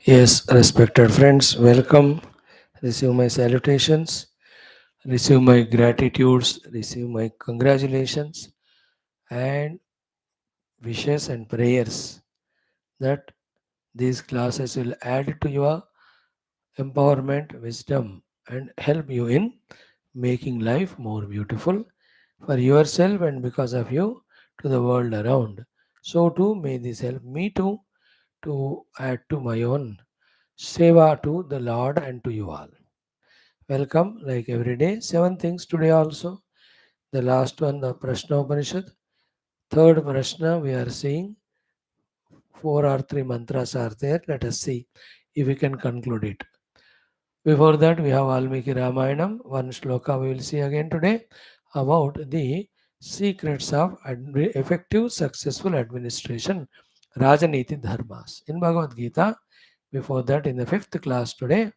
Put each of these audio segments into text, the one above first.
Yes, respected friends, welcome. Receive my salutations, receive my gratitudes, receive my congratulations and wishes and prayers that these classes will add to your empowerment, wisdom, and help you in making life more beautiful for yourself and because of you to the world around. So, too, may this help me to add to my own seva to the Lord and to you all. Welcome, like every day. Seven things today also. The last one, the Prashna Upanishad. Third Prashna, we are seeing four or three mantras are there. Let us see if we can conclude it. Before that, we have Valmiki Ramayanam. One shloka we will see again today about the secrets of effective, successful administration, Rajaniti Dharmas. In Bhagavad Gita, before that, in the fifth class today,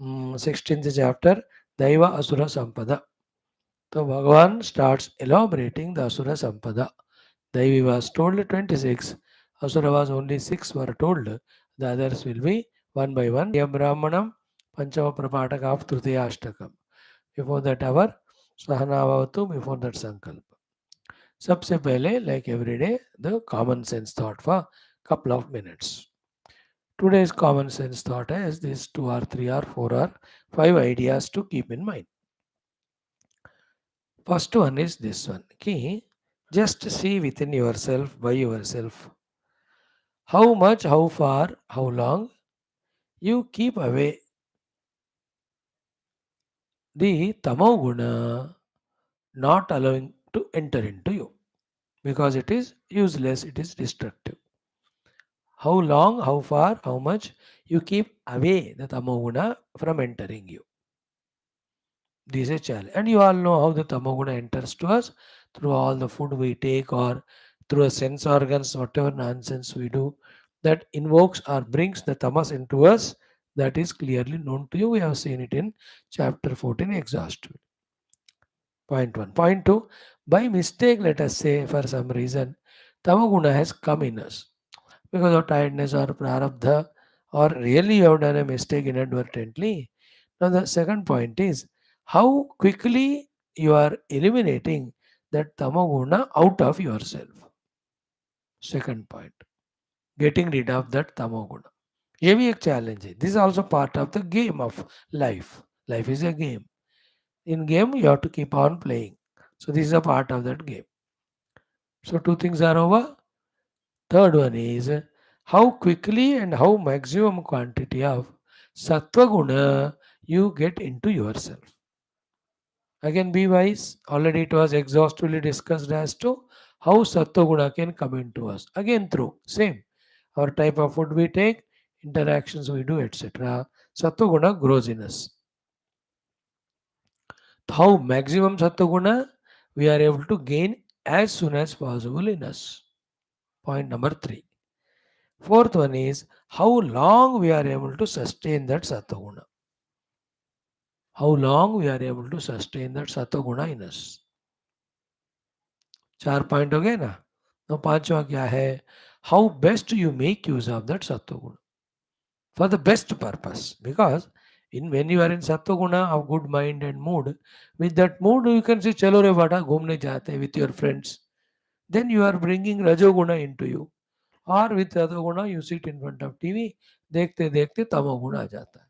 16th chapter, Daiva Asura Sampada. So Bhagavan starts elaborating the Asura Sampada. Devi was told 26, Asura was only 6 were told. The others will be one by one. Yam Brahmanam, Panchama Prapataka of Tritiya Ashtakam. Before that our Sahanavavatu, before that Sankalpa. सबसे पहले like every day the common sense thought for couple of minutes. Today's common sense thought is these two or three or four or five ideas to keep in mind. First one is this one. Ki, just see within yourself, by yourself, how much, how far, how long you keep away the tamoguna, not allowing to enter into you because it is useless, it is destructive. How long, how far, how much you keep away the tamoguna from entering you. This is a challenge. And you all know how the tamoguna enters to us through all the food we take or through a sense organs, whatever nonsense we do that invokes or brings the tamas into us. That is clearly known to you. We have seen it in chapter 14 exhaustively. Point 1. Point 2. By mistake, let us say, for some reason, tamoguna has come in us because of tiredness or prarabdha, or really you have done a mistake inadvertently. Now, the second point is how quickly you are eliminating that tamoguna out of yourself. Second point, getting rid of that tamoguna. ये भी एक challenge है. This is also part of the game of life. Life is a game. In game, you have to keep on playing. So this is a part of that game. So two things are over. Third one is how quickly and how maximum quantity of sattva guna you get into yourself. Again, be wise. Already it was exhaustively discussed as to how sattva guna can come into us. Again, through same our type of food we take, interactions we do, etc. Sattva guna grows in us. How maximum sattva guna we are able to gain as soon as possible in us. Point number 3. Fourth one is how long we are able to sustain that sattva. How long we are able to sustain that sattva in us. 4 point हो गए ना. Now पांचवा क्या है? How best you make use of that sattva for the best purpose, because in when you are in sattva of good mind and mood, with that mood you can say chalo re bata घूमने जाते हैं with your friends, then you are bringing rajoguna into you, or with rajoguna you sit in front of TV, देखते देखते तमोगुण आ जाता है.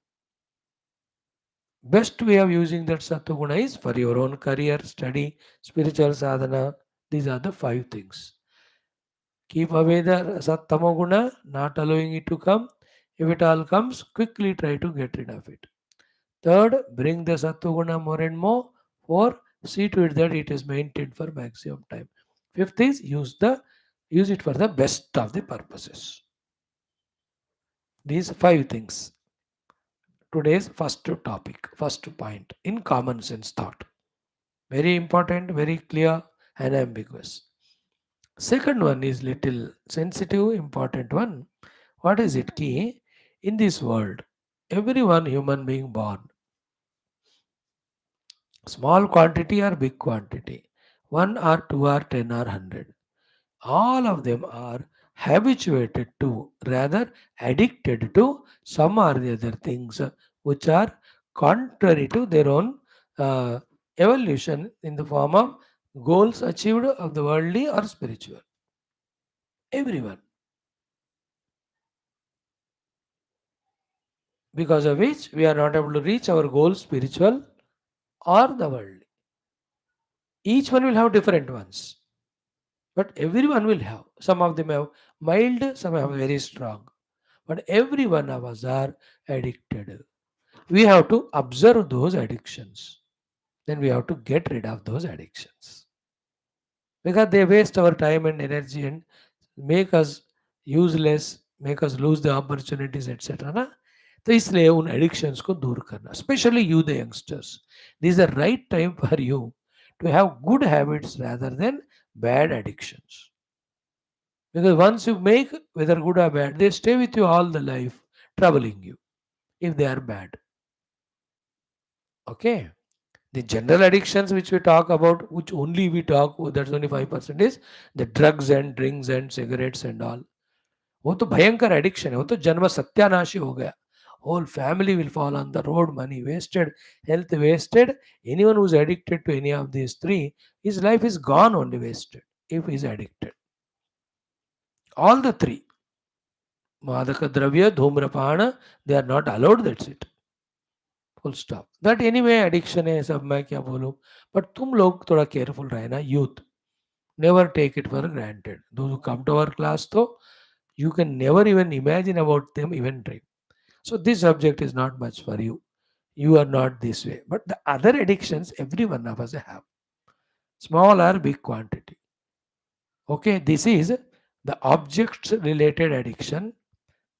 Best way of using that sattva is for your own career, study, spiritual sadhana. These are the 5 things. Keep away the tamoguna, not allowing it to come. If it all comes, quickly try to get rid of it. Third, bring the sattva more and more. Four, see to it that it is maintained for maximum time. Fifth is use it for the best of the purposes. These 5 things. Today's first topic, first point in common sense thought. Very important, very clear and ambiguous. Second one is little sensitive, important one. What is it? Key in this world, everyone human being born, small quantity or big quantity, 1 or 2 or 10 or 100, all of them are habituated to, rather addicted to some or the other things which are contrary to their own uh, evolution in the form of goals achieved of the worldly or spiritual. Everyone. Because of which we are not able to reach our goals, spiritual or the worldly. Each one will have different ones, but everyone will have. Some of them have mild, some have very strong. But every one of us are addicted. We have to observe those addictions. Then we have to get rid of those addictions. Because they waste our time and energy and make us useless, make us lose the opportunities, etc. ना? तो इसलिए उन addictions को दूर करना, specially you the youngsters, this is the right time for you to have good habits rather than bad addictions. Because once you make, whether good or bad, they stay with you all the life, troubling you if they are bad. Okay. The general addictions which we talk about, which only we talk, that's only 5%, is the drugs and drinks and cigarettes and all. वो तो भयंकर addiction है, वो तो जन्म सत्यानाशी हो गया. Whole family will fall on the road, money wasted, health wasted. Anyone who's addicted to any of these three, his life is gone, only wasted if he's addicted. All the three, Madaka Dravya, Dhumrapana, they are not allowed, that's it. Full stop. That anyway addiction है, सब मैं क्या बोलूँ. But तुम लोग थोड़ा careful रहे ना, youth. Never take it for granted. Those who come to our class, तो you can never even imagine about them, even dream. So this subject is not much for you. You are not this way. But the other addictions, every one of us have. Small or big quantity. Okay, this is the objects related addiction,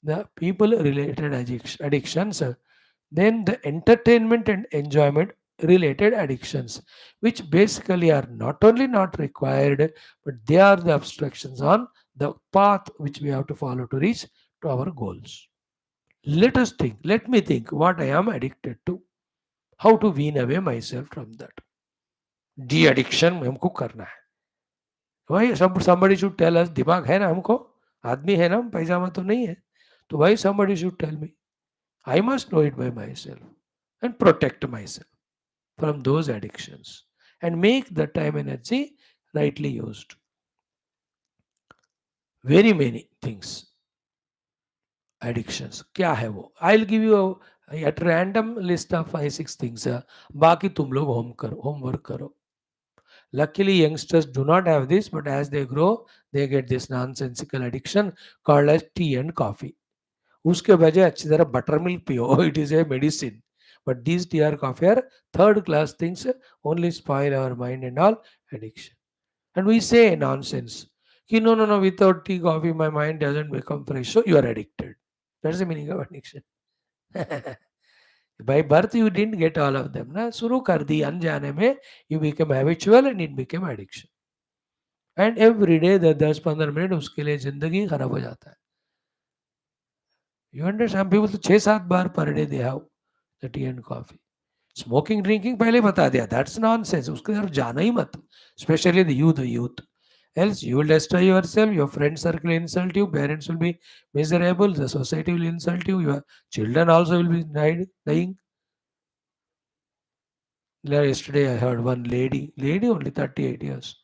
the people related addictions, then the entertainment and enjoyment related addictions, which basically are not only not required, but they are the obstructions on the path which we have to follow to reach to our goals. Let us think, let me think what I am addicted to, how to wean away myself from that. De addiction हमको करना है. भाई somebody should tell us, दिमाग है ना हमको, आदमी है ना, पैजामा तो नहीं है. तो भाई somebody should tell me. I must know it by myself and protect myself from those addictions and make the time energy rightly used. Very many things, addictions. क्या है वो? I'll give you at random list of 5-6 things. बाकी तुम लोग homework करो. Luckily, youngsters do not have this, but as they grow, they get this nonsensical addiction called as tea and coffee. उसके बजाय अच्छी तरह बटर मिल्क पियो, it is a medicine. But these tea are coffee are third class things, only spoil our mind and all addiction. And we say nonsense कि no no no, without tea coffee my mind doesn't become fresh, so you are addicted. That's the meaning of addiction. By birth you didn't get all of them ना, शुरू कर दी अनजाने में, you become habitual and it become addiction. And every day 10-15 minute उसके लिए जिंदगी खराब हो जाता है. You understand? People तो 6-7 बार per day they have the tea and coffee. Smoking drinking पहले बता दिया, दैट्स नॉनसेंस. उसके तरफ जाना ही मत, specially the youth. Else you will destroy yourself, your friend circle will insult you, parents will be miserable, the society will insult you, your children also will be dying. Yesterday I heard one lady only 38 years,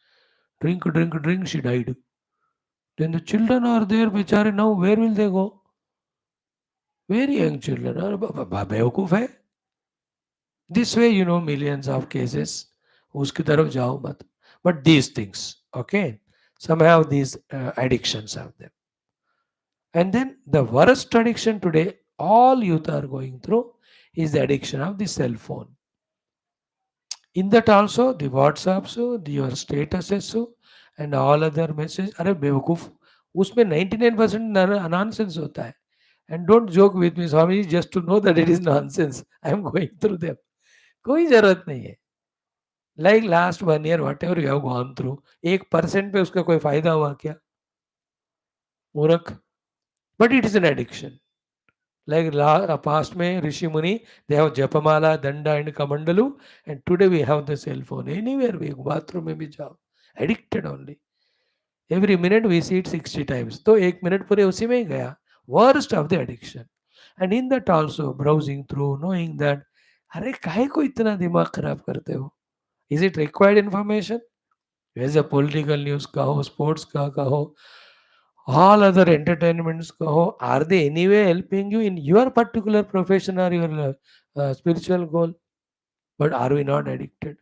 drink, she died. Then the children are there, bichare, now where will they go? Very young children. बेवकूफ है. This way, millions of cases. उसकी तरफ जाओ मत. But these things, okay, some have these addictions of them. And then the worst addiction today, all youth are going through, is the addiction of the cell phone. In that also, the WhatsApps, your statuses, and all other messages. अरे बेवकूफ, उसमें 99% nonsense होता है. And don't joke with me, Swami, just to know that it is nonsense. I am going through them. कोई जरूरत नहीं है. Like last 1 year, whatever you have gone through, 1% पे उसका कोई फायदा हुआ क्या? मूर्ख. But it is an addiction. Like past में ऋषि मुनि, they have जपमाला, दंडा and कमंडलू, and today we have the cell phone. Anywhere we go, bathroom में भी जाओ, addicted only. Every minute we see it 60 times, तो एक मिनट पूरे उसी में ही गया. Worst of the addiction. And in that also browsing through knowing that, अरे काहे को इतना दिमाग खराब करते हो? Is it required information? वैसे पॉलिटिकल न्यूज कहो, स्पोर्ट्स का कहो, all other entertainments कहो, are they anyway helping you in your particular profession or your spiritual goal? But are we not addicted?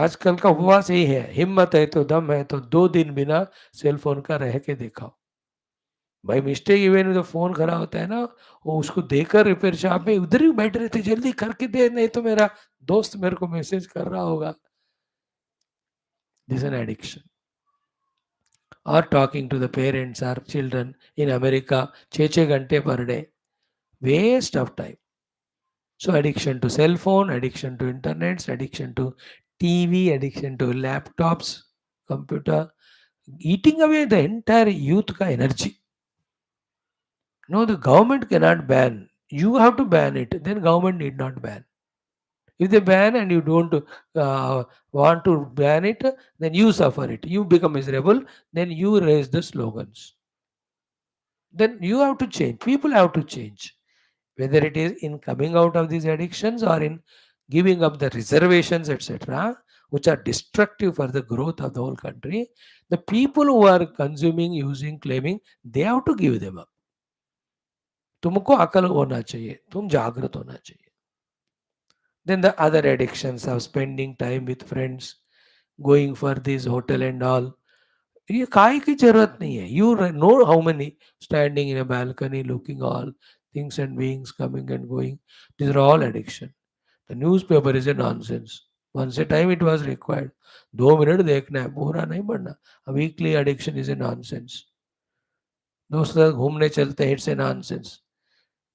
आजकल का उपवास यही है, हिम्मत है तो दम है तो 2 दिन बिना सेल फोन का रह के दिखाओ. भाई मिस्टेक इवन जो फोन खराब होता है ना, वो उसको देकर रिपेयर शॉप में उधर ही बैठ रहे थे, जल्दी करके दे, नहीं तो मेरा दोस्त मेरे को मैसेज कर रहा होगा. This an addiction. और टॉकिंग टू द पेरेंट्स और चिल्ड्रन इन अमेरिका 6 घंटे per day, waste of time. So addiction to cell phone, addiction to internet, addiction to TV, addiction to laptops, computer, eating away the entire youth ka energy. No, the government cannot ban. You have to ban it. Then government need not ban. If they ban and you don't want to ban it, then you suffer it. You become miserable. Then you raise the slogans. Then you have to change. People have to change. Whether it is in coming out of these addictions or in giving up the reservations, etc., which are destructive for the growth of the whole country, the people who are consuming, using, claiming, they have to give them up. तुमको अकल होना चाहिए, तुम जागृत होना चाहिए. Then the other addictions of spending time with friends, going for this hotel and all, ये काय की जरूरत नहीं है. You know how many standing in a balcony looking all things and beings coming and going. These are all addiction. The newspaper is a nonsense. Once a time it was required. 2 minute देखना है, पूरा नहीं पढ़ना. A weekly addiction is a nonsense. दोस्तों के साथ घूमने चलते हैं, इट्स ए नॉनसेंस.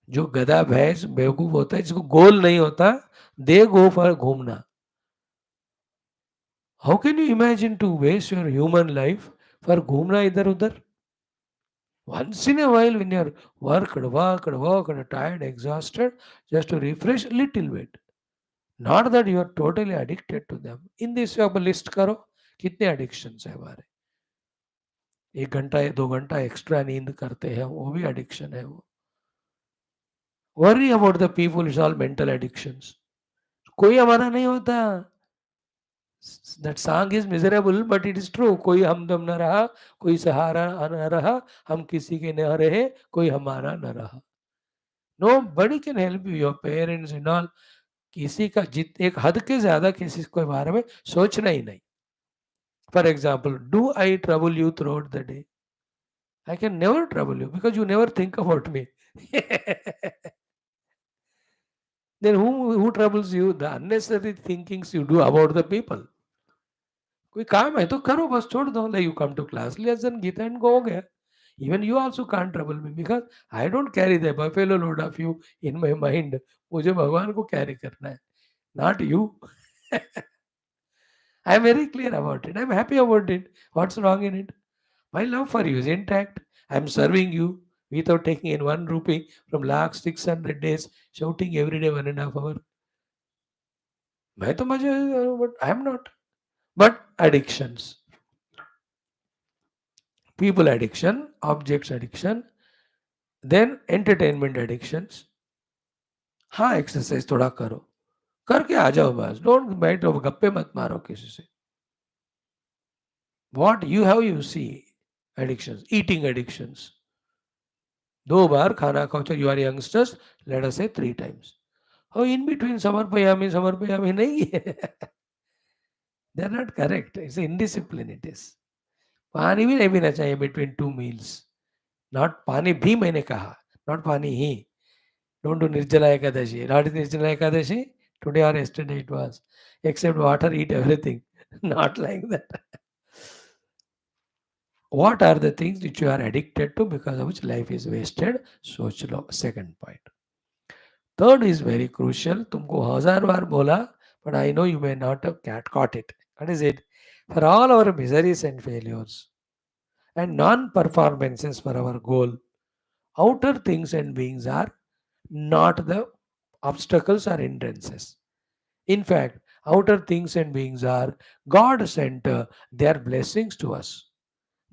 जो गधा भैंस बेवकूफ होता है, जिसको गोल नहीं होता, दे गो फॉर घूमना. How can you imagine to waste your human life for घूमना इधर उधर? Once in a while, when you're worked, tired, exhausted, just to refresh a little bit. Not that you are totally addicted to them. In this way, आप list करो कितने addictions है हमारे. 1 घंटा या 2 घंटा एक्स्ट्रा नींद करते हैं, वो भी एडिक्शन है. वो worry about the people, is all mental addictions. कोई हमारा नहीं होता. That song is miserable but it is true. कोई हमदम न रहा, कोई सहारा न रहा, हम किसी के न रहे, कोई हमारा न रहा. Nobody can help you, your parents and all. किसी का जित एक हद के ज्यादा किसी के बारे में सोचना ही नहीं. For example, do I trouble you through out the day? I can never trouble you because you never think about me. Then who troubles you? The unnecessary thinkings you do about the people. कोई काम है तो करो, बस छोड़ दो. Like you come to class, listen Geetha and go, हो गया. Even you also can't trouble me because I don't carry the buffalo load of you in my mind. मुझे भगवान को carry करना है, not you. I am very clear about it. I am happy about it. What's wrong in it? My love for you is intact. I am serving you without taking in 1 rupee from last 600 days, shouting every day 1.5 hour. मैं तो मजे, but I am not. But addictions, people addiction, objects addiction, then entertainment addictions. हाँ exercise थोड़ा करो, करके आ जाओ बस. Don't बैठो गप्पे मत मारो किसी से. What you have, you see. Addictions, eating addictions. 2 बार खाना खाओ. You are youngsters, let us say 3 times. Oh, in between समर्पयामी नहीं है. They are not correct. It's indiscipline it is. पानी भी नहीं पीना चाहिए between 2 meals. Not पानी भी मैंने कहा, not पानी ही. Don't do Nirjala Ekadashi. Not Nirjala Ekadashi. Today or yesterday it was. Except water, eat everything. Not like that. What are the things which you are addicted to because of which life is wasted? सोच लो. Second point. Third is very crucial. तुमको 1000 बार बोला, but I know you may not have caught it. What is it? For all our miseries and failures and non-performances for our goal, outer things and beings are not the obstacles or hindrances. In fact, Outer things and beings are God sent their blessings to us.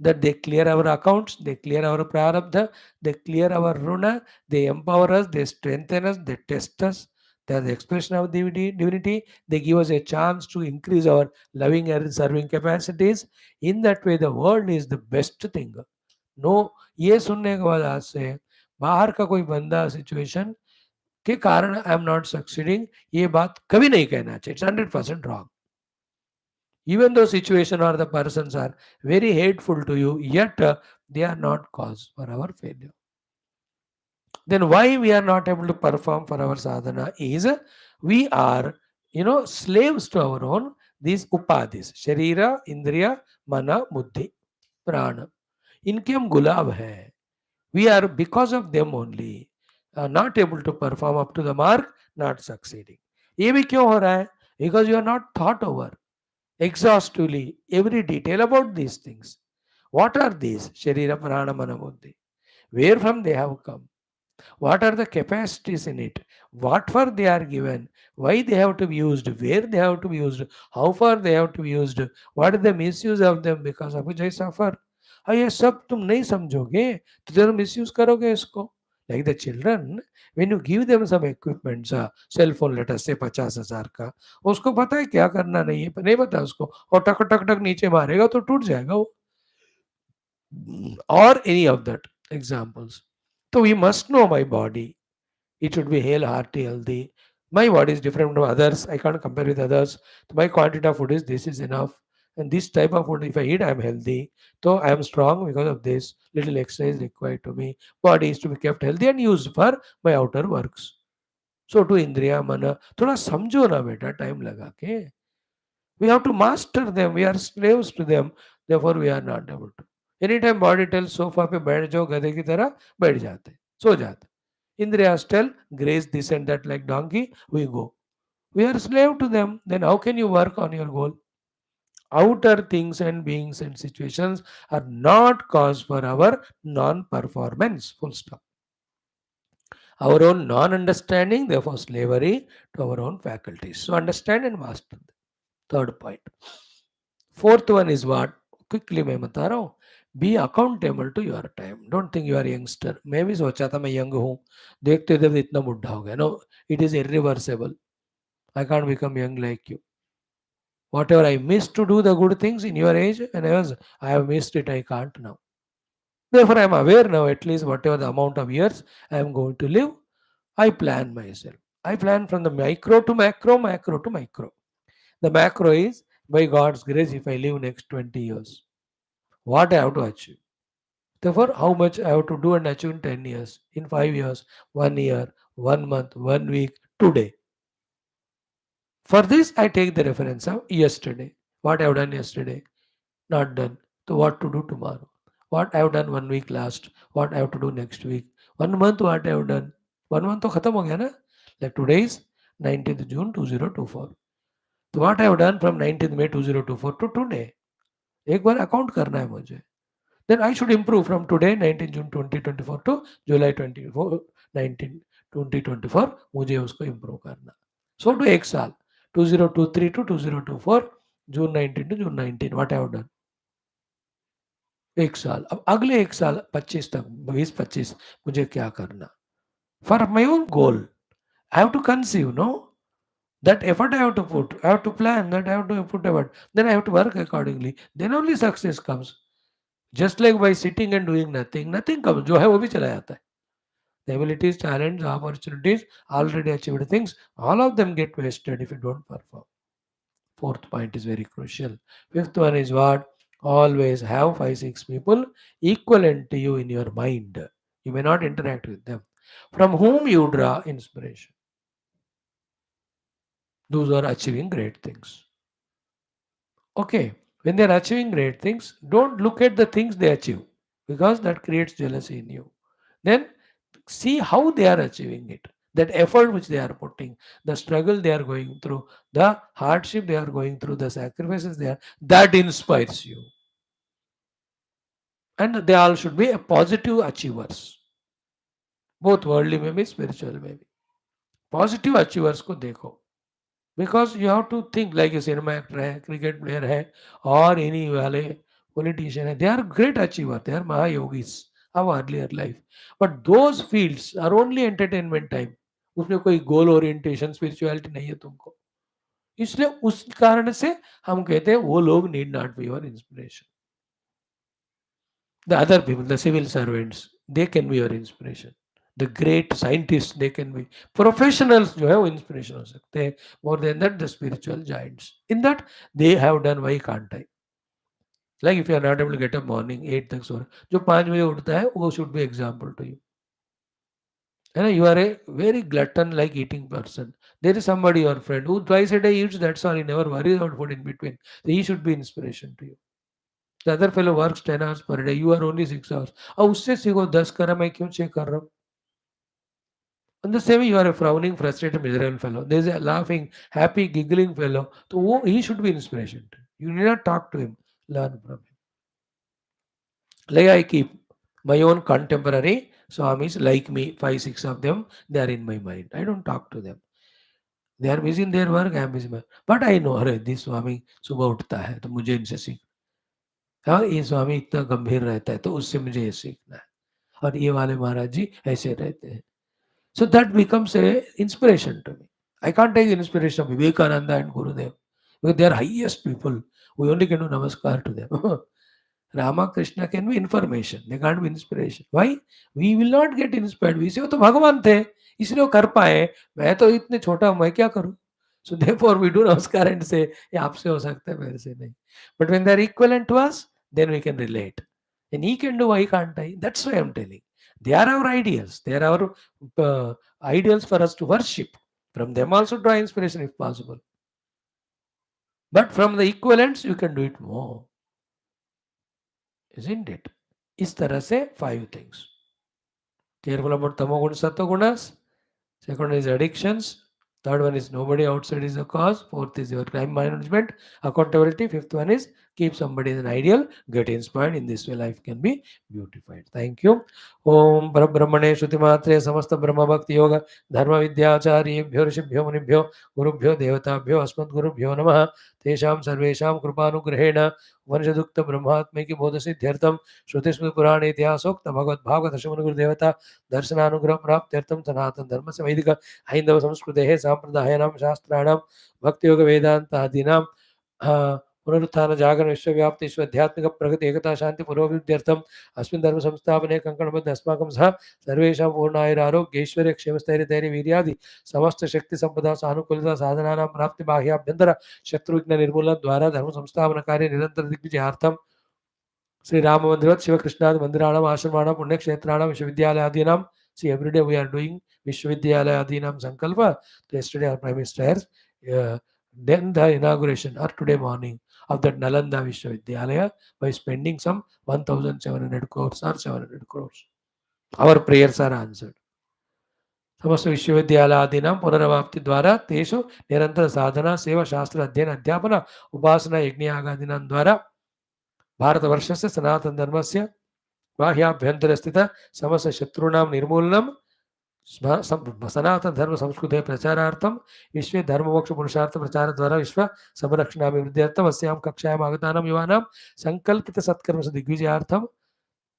That they clear our accounts, they clear our prarabdha, they clear our runa, they empower us, they strengthen us, they test us. They are the expression of divinity. They give us a chance to increase our loving and serving capacities. In that way, the world is the best thing. No ये सुनने के बाद आज से बाहर का कोई बंदा सिचुएशन के कारण आई एम नॉट सक्सीडिंग ये बात कभी नहीं कहना चाहिए. It's 100% wrong. Even though situation or the persons are very hateful to you, yet they are not cause for our failure. Then why we are not able to perform for our sadhana is we are, slaves to our own these upadhis, sharira, indriya, mana, buddhi, prana. इनके हम गुलाब हैं. We are because of them only not able to perform up to the mark, not succeeding. ये भी क्यों हो रहा है? Because you are not thought over exhaustively every detail about these things. What are these? Sharira, Prana, Mana, Buddhi. Where from they have come? What are the capacities in it? What for they are given? Why they have to be used? Where they have to be used? How far they have to be used? What is the misuse of them because of which I suffer? ये सब तुम नहीं समझोगे तो जरूर misuse करोगे इसको. Like the children, when you give them some equipment, cell phone letter से 50,000 का, उसको पता है क्या करना नहीं है, नहीं पता उसको, और टक टक टक नीचे मारेगा तो टूट जाएगा वो. Or any of that examples. So we must know my body. It should be hale, hearty, healthy. My body is different from others. I can't compare with others. My quantity of food is this is enough. And this type of food, if I eat, I am healthy. So I am strong because of this. Little exercise required to me. Body is to be kept healthy and used for my outer works. So to Indriya, Mana, थोड़ा समझो ना बेटा time लगा के. We have to master them. We are slaves to them. Therefore, we are not able to. Anytime body tells sofa पे बैठ जाओ गधे की तरह बैठ जाते सो जाते. Indriyas tell grace this and that like donkey, we go. We are slave to them. Then how can you work on your goal? Outer things and beings and situations are not cause for our non-performance. Full stop. Our own non-understanding, therefore slavery to our own faculties. So understand and master them. Third point. Fourth one is what? Quickly मैं बता रहा हूँ. Be accountable to your time. Don't think you are youngster. मैं भी सोचा था मैं young हूँ, देखते देखते इतना बुढ़ा हो गया. No, it is irreversible. I can't become young like you. Whatever I missed to do the good things in your age, and I have missed it. I can't now. Therefore, I am aware now. At least whatever the amount of years I am going to live, I plan myself. I plan from the micro to macro, macro to micro. The macro is by God's grace. If I live next 20 years, what I have to achieve. Therefore, how much I have to do and achieve in 10 years, in 5 years, 1 year, 1 month, 1 week, today. For this, I take the reference of yesterday. What I have done yesterday, not done. So, what to do tomorrow? What I have done 1 week last, what I have to do next week. 1 month, what I have done. 1 month तो खत्म हो गया ना? Like today is 19th June 2024. So, what I have done from 19th May 2024 to today. एक बार account करना है मुझे. Then I should improve from today 19 June 2024 to July 24 19 2024 मुझे उसको improve करना. So to एक साल 2023 to 2024 June 19 to June 19 what I have done. एक साल. अब अगले एक साल 25 तक 20-25 मुझे क्या करना. For my own goal I have to conceive, no? That effort I have to put. I have to plan that I have to put effort. Then I have to work accordingly. Then only success comes. Just like by sitting and doing nothing, nothing comes. जो है वो भी चला जाता है. The abilities, talents, opportunities, already achieved things, all of them get wasted if you don't perform. Fourth point is very crucial. Fifth one is what? Always have 5-6 people equivalent to you in your mind. You may not interact with them. From whom you draw inspiration. Those are achieving great things. Okay, when they are achieving great things, don't look at the things they achieve because that creates jealousy in you. Then see how they are achieving it. That effort which they are putting, the struggle they are going through, the hardship they are going through, the sacrifices they are, that inspires you. And they all should be a positive achievers. Both worldly में भी spiritual में भी. Positive achievers को देखो. Because you have to think like a cinema actor है, cricket player है, और any वाले पॉलिटिशियन है, they are great achiever, they are mahayogis of earlier life, but those fields are only entertainment time, उसमें कोई गोल orientation spirituality नहीं है तुमको, इसलिए उस कारण से हम कहते हैं वो लोग need not be your inspiration. The other people, the civil servants, they can be your inspiration. The great scientists, they can be. Professionals जो है वो inspiration हो सकते हैं. More than that, the spiritual giants. In that, they have done, why can't I? Like if you are not able to get up morning 8 तक सो रहे, जो 5 बजे उठता है, वो should be example to you. है ना? You are a very glutton like eating person. There is somebody, your friend, who twice a day eats, that's all, he never worries about food in between. So he should be inspiration to you. The other fellow works 10 hours per day, you are only 6 hours. अब उससे सीखो, 10 करा, मैं क्यों check कर रहा हूँ? On the same way, you are a frowning, frustrated, miserable fellow. There is a laughing, happy, giggling fellow. So he should be inspiration. You need not talk to him. Learn from him. Like I keep my own contemporary Swamis like me, 5, 6 of them, they are in my mind. I don't talk to them. They are busy in their work, I am busy in my work. But I know, अरे this स्वामी सुबह उठता है तो मुझे इनसे सीख, हाँ ये स्वामी इतना गंभीर रहता है तो उससे मुझे ये सीखना है, और ये वाले महाराज जी ऐसे रहते हैं. So that becomes a inspiration to me. I can't take inspiration of Vivekananda and Gurudev because they are highest people. We only can do namaskar to them. Rama Krishna can be information. They can't be inspiration. Why? We will not get inspired. We say, वो तो भगवान थे, इसलिए वो कर पाए. मैं तो इतने छोटा हूँ, मैं क्या करूँ? So therefore we do namaskar and say, ये आपसे हो सकता है, मेरे से नहीं. But when they are equivalent to us, then we can relate. And he can do, why can't I? That's why I'm telling. They are our ideals. They are our ideals for us to worship. From them also draw inspiration if possible. But from the equivalents, you can do it more. Isn't it? इस तरह से 5 things. Careful about tamogun, satogunas. Second is addictions. Third one is nobody outside is the cause. Fourth is your crime management, accountability. Fifth one is keep somebody as an ideal, get inspired. In this way, life can be beautified. Thank you. Om Brahmane Shrutimatre Samasta Brahma Bhakti Yoga Dharma Vidyacharya ऋषिभ्यो मुनिभ्यो गुरुभ्यो देवताभ्यो अस्मद् गुरुभ्यो नमः. तेषां सर्वेषां कृपानुग्रहेण वंशदुक्त ब्रह्मात्मैक्य बोधसिद्ध्यर्थं श्रुतिस्मृतिपुराणे इतिहासोक्त भगवद्भागवत गुरुदेवता दर्शनानुग्रह प्राप्त्यर्थं सनातन धर्म से वैदिक हैंदव संस्कृतेः साम्प्रदायानां शास्त्राणां भक्तियोग वेदान्तादीनां पुनरुत्थान जागरण विश्वव्याप्ति विश्वाध्यात्मिक प्रगति एकता शांति पुरोभिवृद्ध्यर्थम अस्मिन् धर्म संस्थापने कंकणबद्ध अस्माकं सह सर्वेषां पूर्णायुरारोग्य ऐश्वर्य क्षेमस्थैर्य धैर्य वीर्यादि समस्त शक्ति संपदा सानुकूलता साधनानां प्राप्ति बाह्याभ्यंतर शत्रुघ्न निर्मूलन द्वारा धर्म संस्थापन कार्य निरंतर दिग्विजयार्थम श्री राम मंदिर शिवकृष्णादि मंदिराणाम आश्रमाणाम पुण्यक्षेत्राणाम विश्वविद्यालयादीनां. See, every day we are doing Vishwavidyalaya Sankalpa. Yesterday our Prime Minister has then the inauguration or today morning of that Nalanda Vishwavidyalaya by spending some 1,700 crores or 700 crores. Our prayers are answered. समस्त विश्वविद्यालयादीनां पुनरवाप्ति द्वारा तेषु निरंतर साधना सेवा शास्त्र अध्ययन अध्यापन उपासना यज्ञयागादीनां द्वारा भारतवर्षस्य सनातन धर्मस्य बाह्याभ्यंतर स्थित समस्त शत्रूणां निर्मूलनम सनातन धर्म संस्कृते प्रचारार्थम विश्व धर्म मोक्ष पुरुषार्थ प्रचार द्वारा विश्व संरक्षणाभिवृद्ध्यर्थम अस्यां कक्षायाम् आगतानां युवानां संकल्पित सत्कर्म दिग्विजयार्थम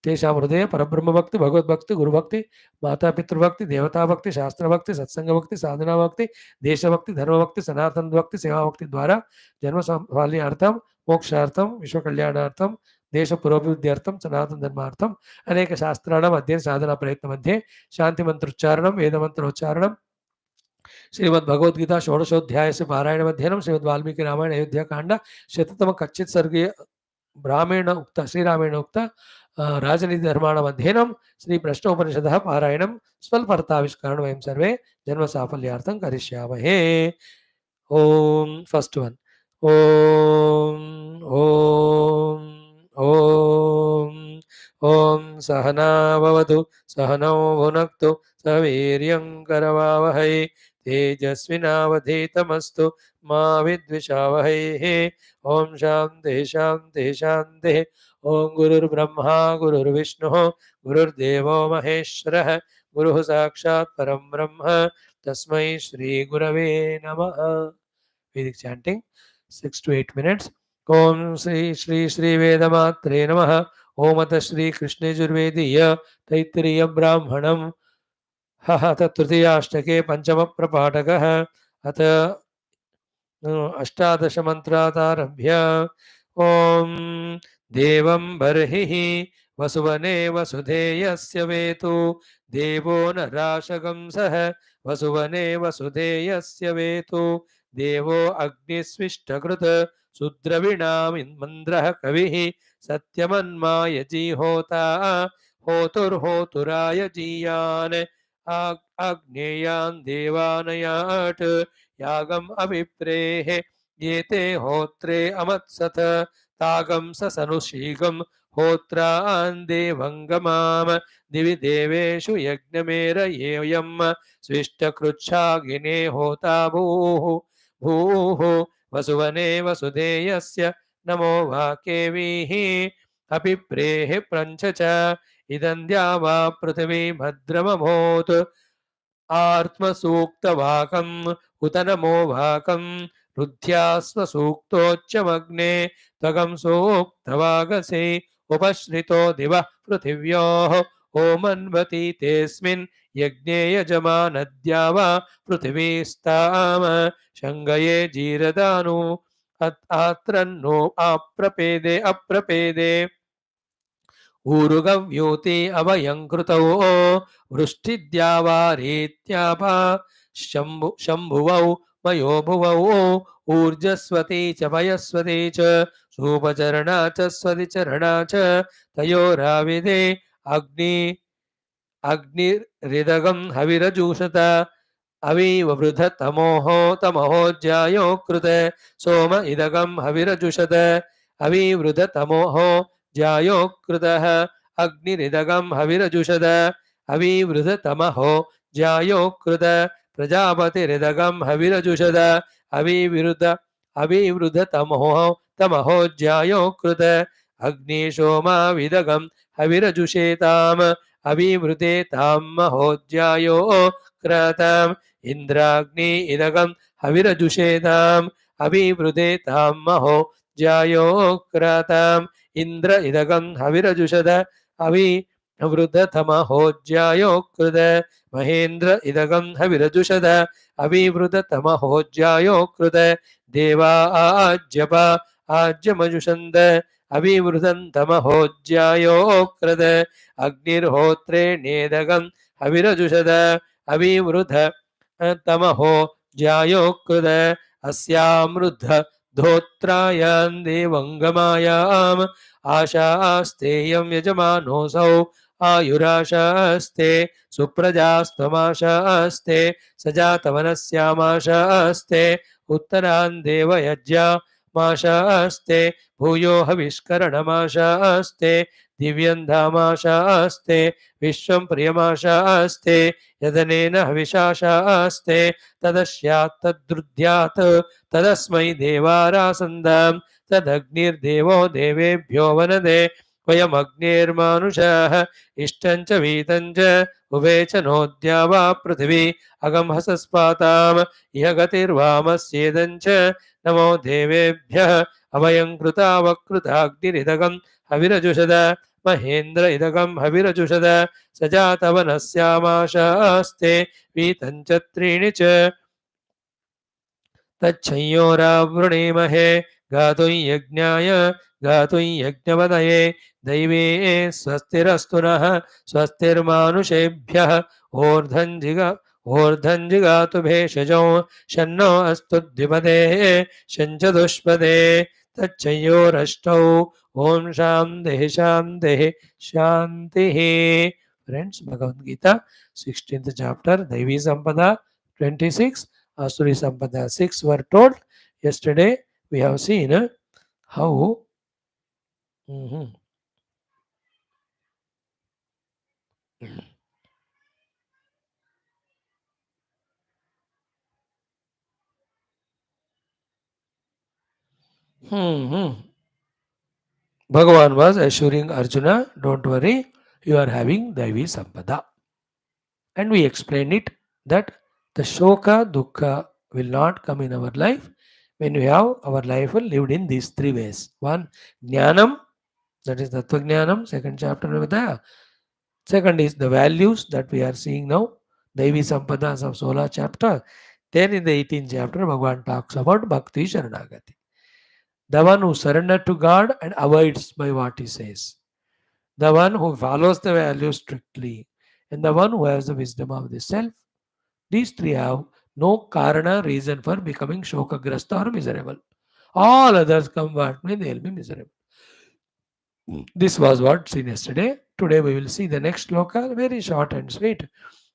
तेषां हृदये परब्रह्म भक्ति भगवत भक्ति गुरु भक्ति माता पितृभक्ति देवता भक्ति शास्त्र भक्ति सत्संग भक्ति साधना भक्ति देशभक्ति धर्म भक्ति सनातन भक्ति सेवा भक्ति द्वारा जन्म संभाल्यार्थम मोक्षार्थम विश्व कल्याणार्थम देश पुरोभिवृद्ध्यर्थम सनातन धर्मार्थम अनेक शास्त्राणाम अध्ययन साधना प्रयत्न मध्ये शांति मंत्रोच्चारणम वेद मंत्रोच्चारणम श्रीमद् भगवद गीता षोडशोध्याय से पारायण अध्ययनम श्रीमद् वाल्मीकि रामायण अयोध्या कांड शततम कच्चित सर्गे ब्राह्मण उक्त श्रीरामेण उक्त राजनीति धर्माणाम अध्ययनम श्री प्रश्नोपनिषदः पारायणम स्वल्पार्थाविष्करणं वयं सर्वे जन्म साफल्यार्थं करिष्यामहे. ओम फर्स्ट वन. ओम ओम ओम ओम सहना भवतु सहनौ भुनक्तु सवीर्यं करवावहै तेजस्विनावधीतमस्तु मा विद्विषावहै. ओम शांति शांति शांति. ओम गुरुर्ब्रह्मा गुरुर्विष्णुः गुरुर्देवो महेश्वरः गुरुः साक्षात् परं ब्रह्म तस्मै श्री गुरवे नमः. Vedic chanting, 6 to 8 minutes. Om Sri Sri Sri Vedamatre Namaha. Om Ata Shri Krishna Jurvediya Taittiriya Brahmanam. अथ तृतीयाष्टके पञ्चमप्रपाठकः अथ अष्टादशमन्त्रादारभ्य ॐ देवं बर्हिः वसुवने वसुधेयस्य वेतु देवो नराशगं सः वसुवने वसुधेयस्य वेतु देवो अग्निस्विष्टकृत् शूद्रविणामिन्द्रः कविः सत्यमन्माय जीहोता होतुर्होतुराय जीयान् आग्नेयान् देवानयात् यागम् अभिप्रेः ये ते होत्रे अमत्सथ तागं सनुशीगं होत्रान् देवङ्गमाम दिवि देवेषु यज्ञमेरयेयं स्विष्टकृच्छागिने होता भूः भूः वसुवने वसुधेयस्य नमो वाकेवीः अभिप्रेः प्रञ्च च इदं द्यावा पृथिवी भद्रमभूत् आत्मसूक्तवाकम् उत नमो वाकम् रुद्ध्यास्वसूक्तोच्चमग्ने त्वगं सूक्तवागसे उपश्रितो दिवः पृथिव्योः ओमन्वती तेऽस्मिन् यज्ञे यजमानद्या वा पृथिवीस्ताम शङ्गये जीरदानु आत्रन्नो अप्रपेदे अप्रपेदे ऊरुगव्योति अवयङ्कृतौ वृष्टिद्यावारीत्यापा शम्भुवौ मयो भुवौ ऊर्जस्वती च वयस्वती च सूपचरणा च स्वतिचरणा च तयोराविदे अग्नि अग्निरिदगं हविरजूषत अवीववृध तमोहो ज्यायो कृत सोम इदगं हविरजुषत अवीवृध तमोहो ज्यायो कृतः अग्निरिदगं हविरजुषद अवीवृध तमहो ज्यायो कृत प्रजापतिरिदगं हविरजुषद अवीवृध तमहो ज्यायो कृत अग्निशोमा विदगं हविरजुषेताम् अविवृते तां महोज्यायो क्रतम् इन्द्राग्नि इदगं हविरजुषेताम् अविवृते तां महोज्यायो क्रतम् इन्द्र इदगं हविरजुषद अविवृतमहोज्यायो कृत महेन्द्र इदगं हविरजुषद अविवृतमहोज्यायो कृत देवा आज्यप आज्यमजुषन्द अविवृतन्तमहोज्यायो कृत अग्निर्होत्रे नेदगं हविरजुषद अविवृध तमहो ज्यायो कृत अस्यामृद्ध धोत्रायां देवङ्गमायाम् आशास्तेयं यजमानोऽसौ आयुराशास्ते सुप्रजास्त्वमाशास्ते सजातवनस्यामाशास्ते उत्तरान् देवयज्ञामाशास्ते भूयो हविष्करणमाशास्ते दिव्यं धामाशास्ते विश्वं प्रियमाशास्ते यदनेन हविषाशास्ते तदस्यात् तद्रुद्ध्यात् तदस्मै देवारासन्दां तदग्निर्देवो देवेभ्यो वनदे वयमग्नेर्मानुषाः इष्टं च वीतं च उभे च नोद्या वा पृथिवी अगं हसस्पाताम् इह गतिर्वामस्येदं च नमो देवेभ्यः अभयं कृता वकृताग्निरिदगं हविरजुषद महेन्द्र इदगं हविरजुषद सजातवनस्यामाशास्ते वीतं च त्रीणि च तच्छंयोरावृणीमहे गातुं यज्ञाय गातुं यज्ञपदये दैवे स्वस्तिरस्तु नः स्वस्तिर्मानुषेभ्यः ऊर्ध्वं जिगातु भेषजो शन्नो अस्तु द्विपदे शञ्चतुष्पदे तच्छंयोरष्टौ ओम शान्तिः शान्तिः शान्तिः. Friends, Bhagavad Gita 16th chapter Daivi Sampada 26, Asuri Sampada 6 were told. Yesterday we have seen how Bhagavan was assuring Arjuna, don't worry, you are having Daivi Sampada. And we explained it that the Shoka Dukkha will not come in our life when we have our life lived in these three ways. One, Jnanam, that is Tattva Jnanam, second chapter Nivadaya. Second is the values that we are seeing now, Devi Sampadas of Sola chapter. Then in the 18th chapter, Bhagavan talks about Bhakti Sharanagati. The one who surrenders to God and avoids by what he says. The one who follows the values strictly. And the one who has the wisdom of the self. These three have no karana reason for becoming shokagrasta or miserable. All others come what may, they will be miserable. This was what seen yesterday. Today we will see the next sloka, very short and sweet.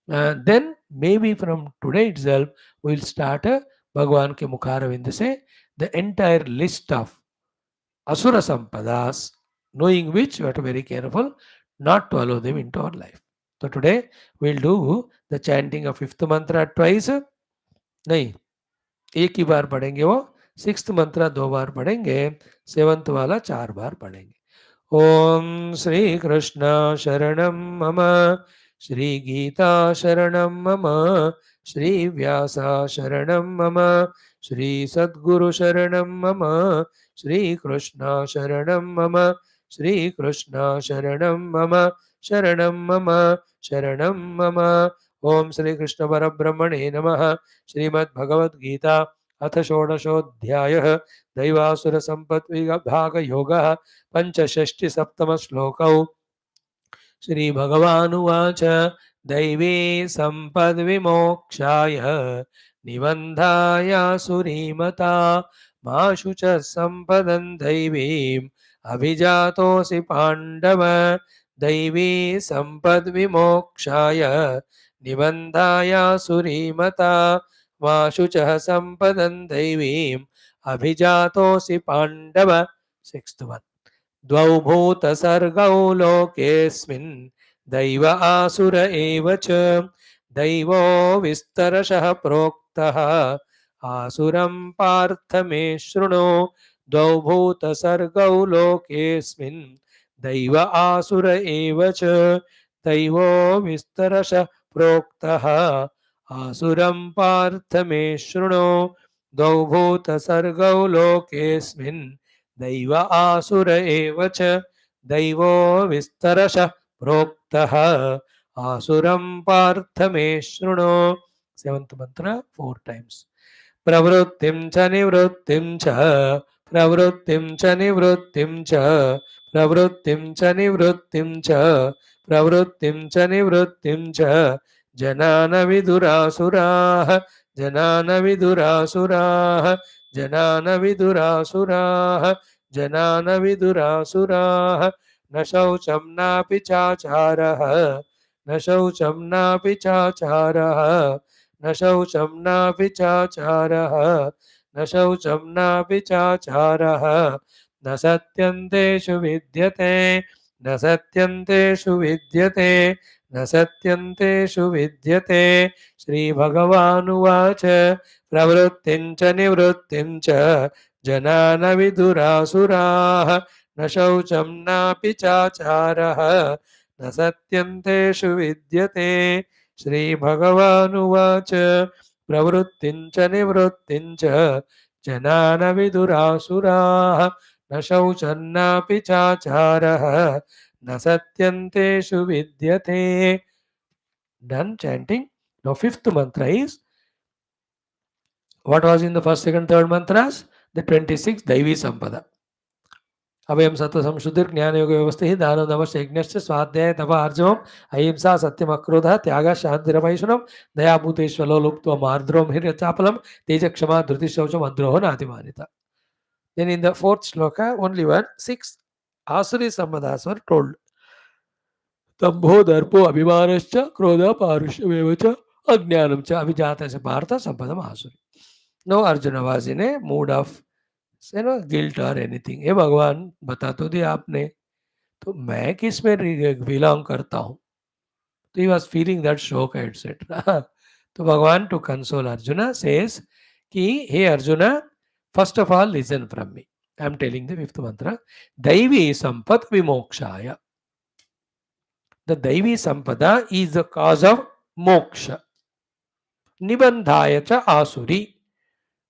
Then maybe from today itself we will start a Bhagavan ke Mukharavind se the entire list of Asura Sampadas, knowing which we have to be very careful not to allow them into our life. So today we will do the chanting of fifth mantra twice. नहीं, एक ही बार पढ़ेंगे वो. Sixth मंत्र 2 बार पढ़ेंगे, seventh वाला 4 बार पढ़ेंगे. ओम श्री कृष्ण शरणं मम, श्री गीता शरणं मम, श्री व्यास शरणं मम, श्री सद्गुरु शरणं मम, श्री कृष्ण शरणं मम, श्री कृष्ण शरणं मम, शरणं मम, शरणं मम. ओम श्री कृष्ण परब्रह्मणे नमः. श्रीमद्भगवद्गीता अथ षोडशोऽध्यायः. दैवासुर संपद्विभाग योगः. पंचषष्टिसप्तमश्लोकौ. श्रीभगवानुवाच दैवी सम्पद्विमोक्षाय निबन्धाय सुरीमता माशु च सम्पदं दैवीम् अभिजातोऽसि पाण्डव. दैवी सम्पद्विमोक्षाय निबन्धाय सुरीमता माशु च सम्पदं दैवीम् अभिजातोऽसि पाण्डव. Sixth one. द्वौ भूतसर्गौ लोकेऽस्मिन् दैव आसुर एव च. दैवो विस्तरशः प्रोक्तः आसुरं पार्थ मे शृणु. द्वौ भूतसर्गौ लोकेऽस्मिन् दैव आसुर एव च. दैवो विस्तरशः प्रोक्तः आसुरं पार्थ मे शृणु. द्वौ भूतसर्गौ लोकेऽस्मिन् दैव आसुर एव च. दैवो विस्तरश प्रोक्तः आसुरं पार्थ मे शृणु. सेवंथ मंत्र 4 times. प्रवृत्तिं च निवृत्तिं च, प्रवृत्तिं च निवृत्तिं च, प्रवृत्तिं च निवृत्तिं च, प्रवृत्तिं च निवृत्तिं च जनान विदुरासुराः. जनान विदुरासुराः. जनान विदुरासुराः. जनान विदुरासुराः. न शौचं नापि चाचारः. न शौचं नापि चाचारः. न शौचं नापि चाचारः. न शौचं नापि चाचारः. न सत्यन्तेषु विद्यते. न सत्यन्तेषु विद्यते. न सत्यन्तेषु विद्यते. श्रीभगवानुवाच प्रवृत्तिं च निवृत्तिं च जनान विदुरासुराः. न शौचं नापि चाचारः. न सत्यन्तेषु विद्यते. श्रीभगवानुवाच प्रवृत्तिं च निवृत्तिं च जनान विदुरासुराः. न शौचं नापि चाचारः. न सत्यन्तेषु विद्यते. Done chanting. Now fifth mantra is, what was in the first, second, third mantras? The 26 Daivi Sampada. अभयम सत्व संशुद्धिर ज्ञान योग व्यवस्थित दानव नमस् यज्ञश्च स्वाध्याय तप आर्जवम अहिंसा सत्यम अक्रोध त्याग शांतिरमैशुनम दया भूतेश्वलो लुप्त्वा मार्द्रोम हिर्यचापलम तेज क्षमा धृति शौचम अद्रोह नातिमानिता. Then in the fourth shloka, only one, 6 Asuri Sammadas were told. तंभो दर्पो अभिमानश्च क्रोध पारुष्यमेव च अज्ञानम च अभिजातस्य पार्थ संपदम आसुरी. No Arjun was in a mood of guilt और एनीथिंग. हे भगवान बता तो दिया आपने, तो मैं किस में बिलोंग करता हूँ. तो he was feeling that shok etcetera. तो Bhagwan to console Arjun says कि हे Arjun, first of all listen from me. I am telling the fifth mantra. दैवी संपत् विमोक्षाय. The Daivi Sampada is the cause of moksha. Nibandhaya cha asuri.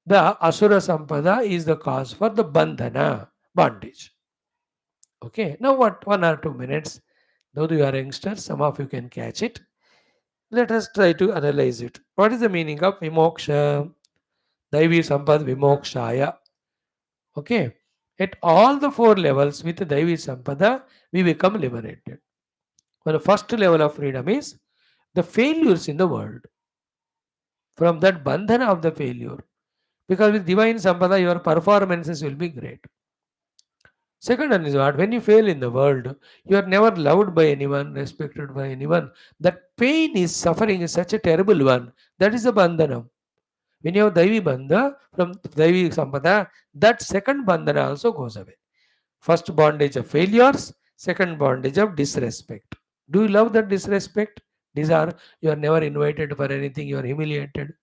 The Asura Sampada is the cause for the bandhana, bondage. Okay, now what 1 or 2 minutes, though you are youngsters, some of you can catch it. Let us try to analyze it. What is the meaning of vimoksha? Daivi Sampad Vimokshaya. Okay. At all the 4 levels with Daivi Sampada, we become liberated. Well, the first level of freedom is the failures in the world. From that bandhana of the failure. Because with divine Sampada, your performances will be great. Second one is what? When you fail in the world, you are never loved by anyone, respected by anyone. That pain is suffering is such a terrible one. That is the bandhanam. When you have Daivi Bandha from Daivi Sampada, that second bandhana also goes away. First bondage of failures, second bondage of disrespect. Do you love that disrespect? These are, you are never invited for anything, you are humiliated.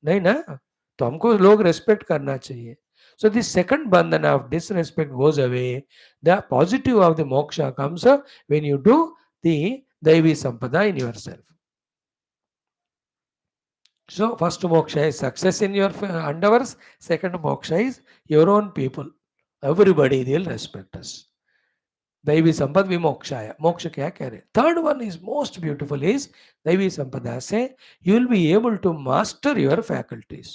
नहीं ना, तो हमको लोग respect करना चाहिए. So the second bandhana of disrespect goes away. The positive of the moksha comes when you do the Daivi Sampada in yourself. So first moksha is success in your endeavors. Second moksha is your own people. Everybody will respect us. दैवी संपद विमोक्षाय. मोक्ष क्या कह रहे? Third one is most beautiful is दैवी संपदा से you will be able to master your faculties.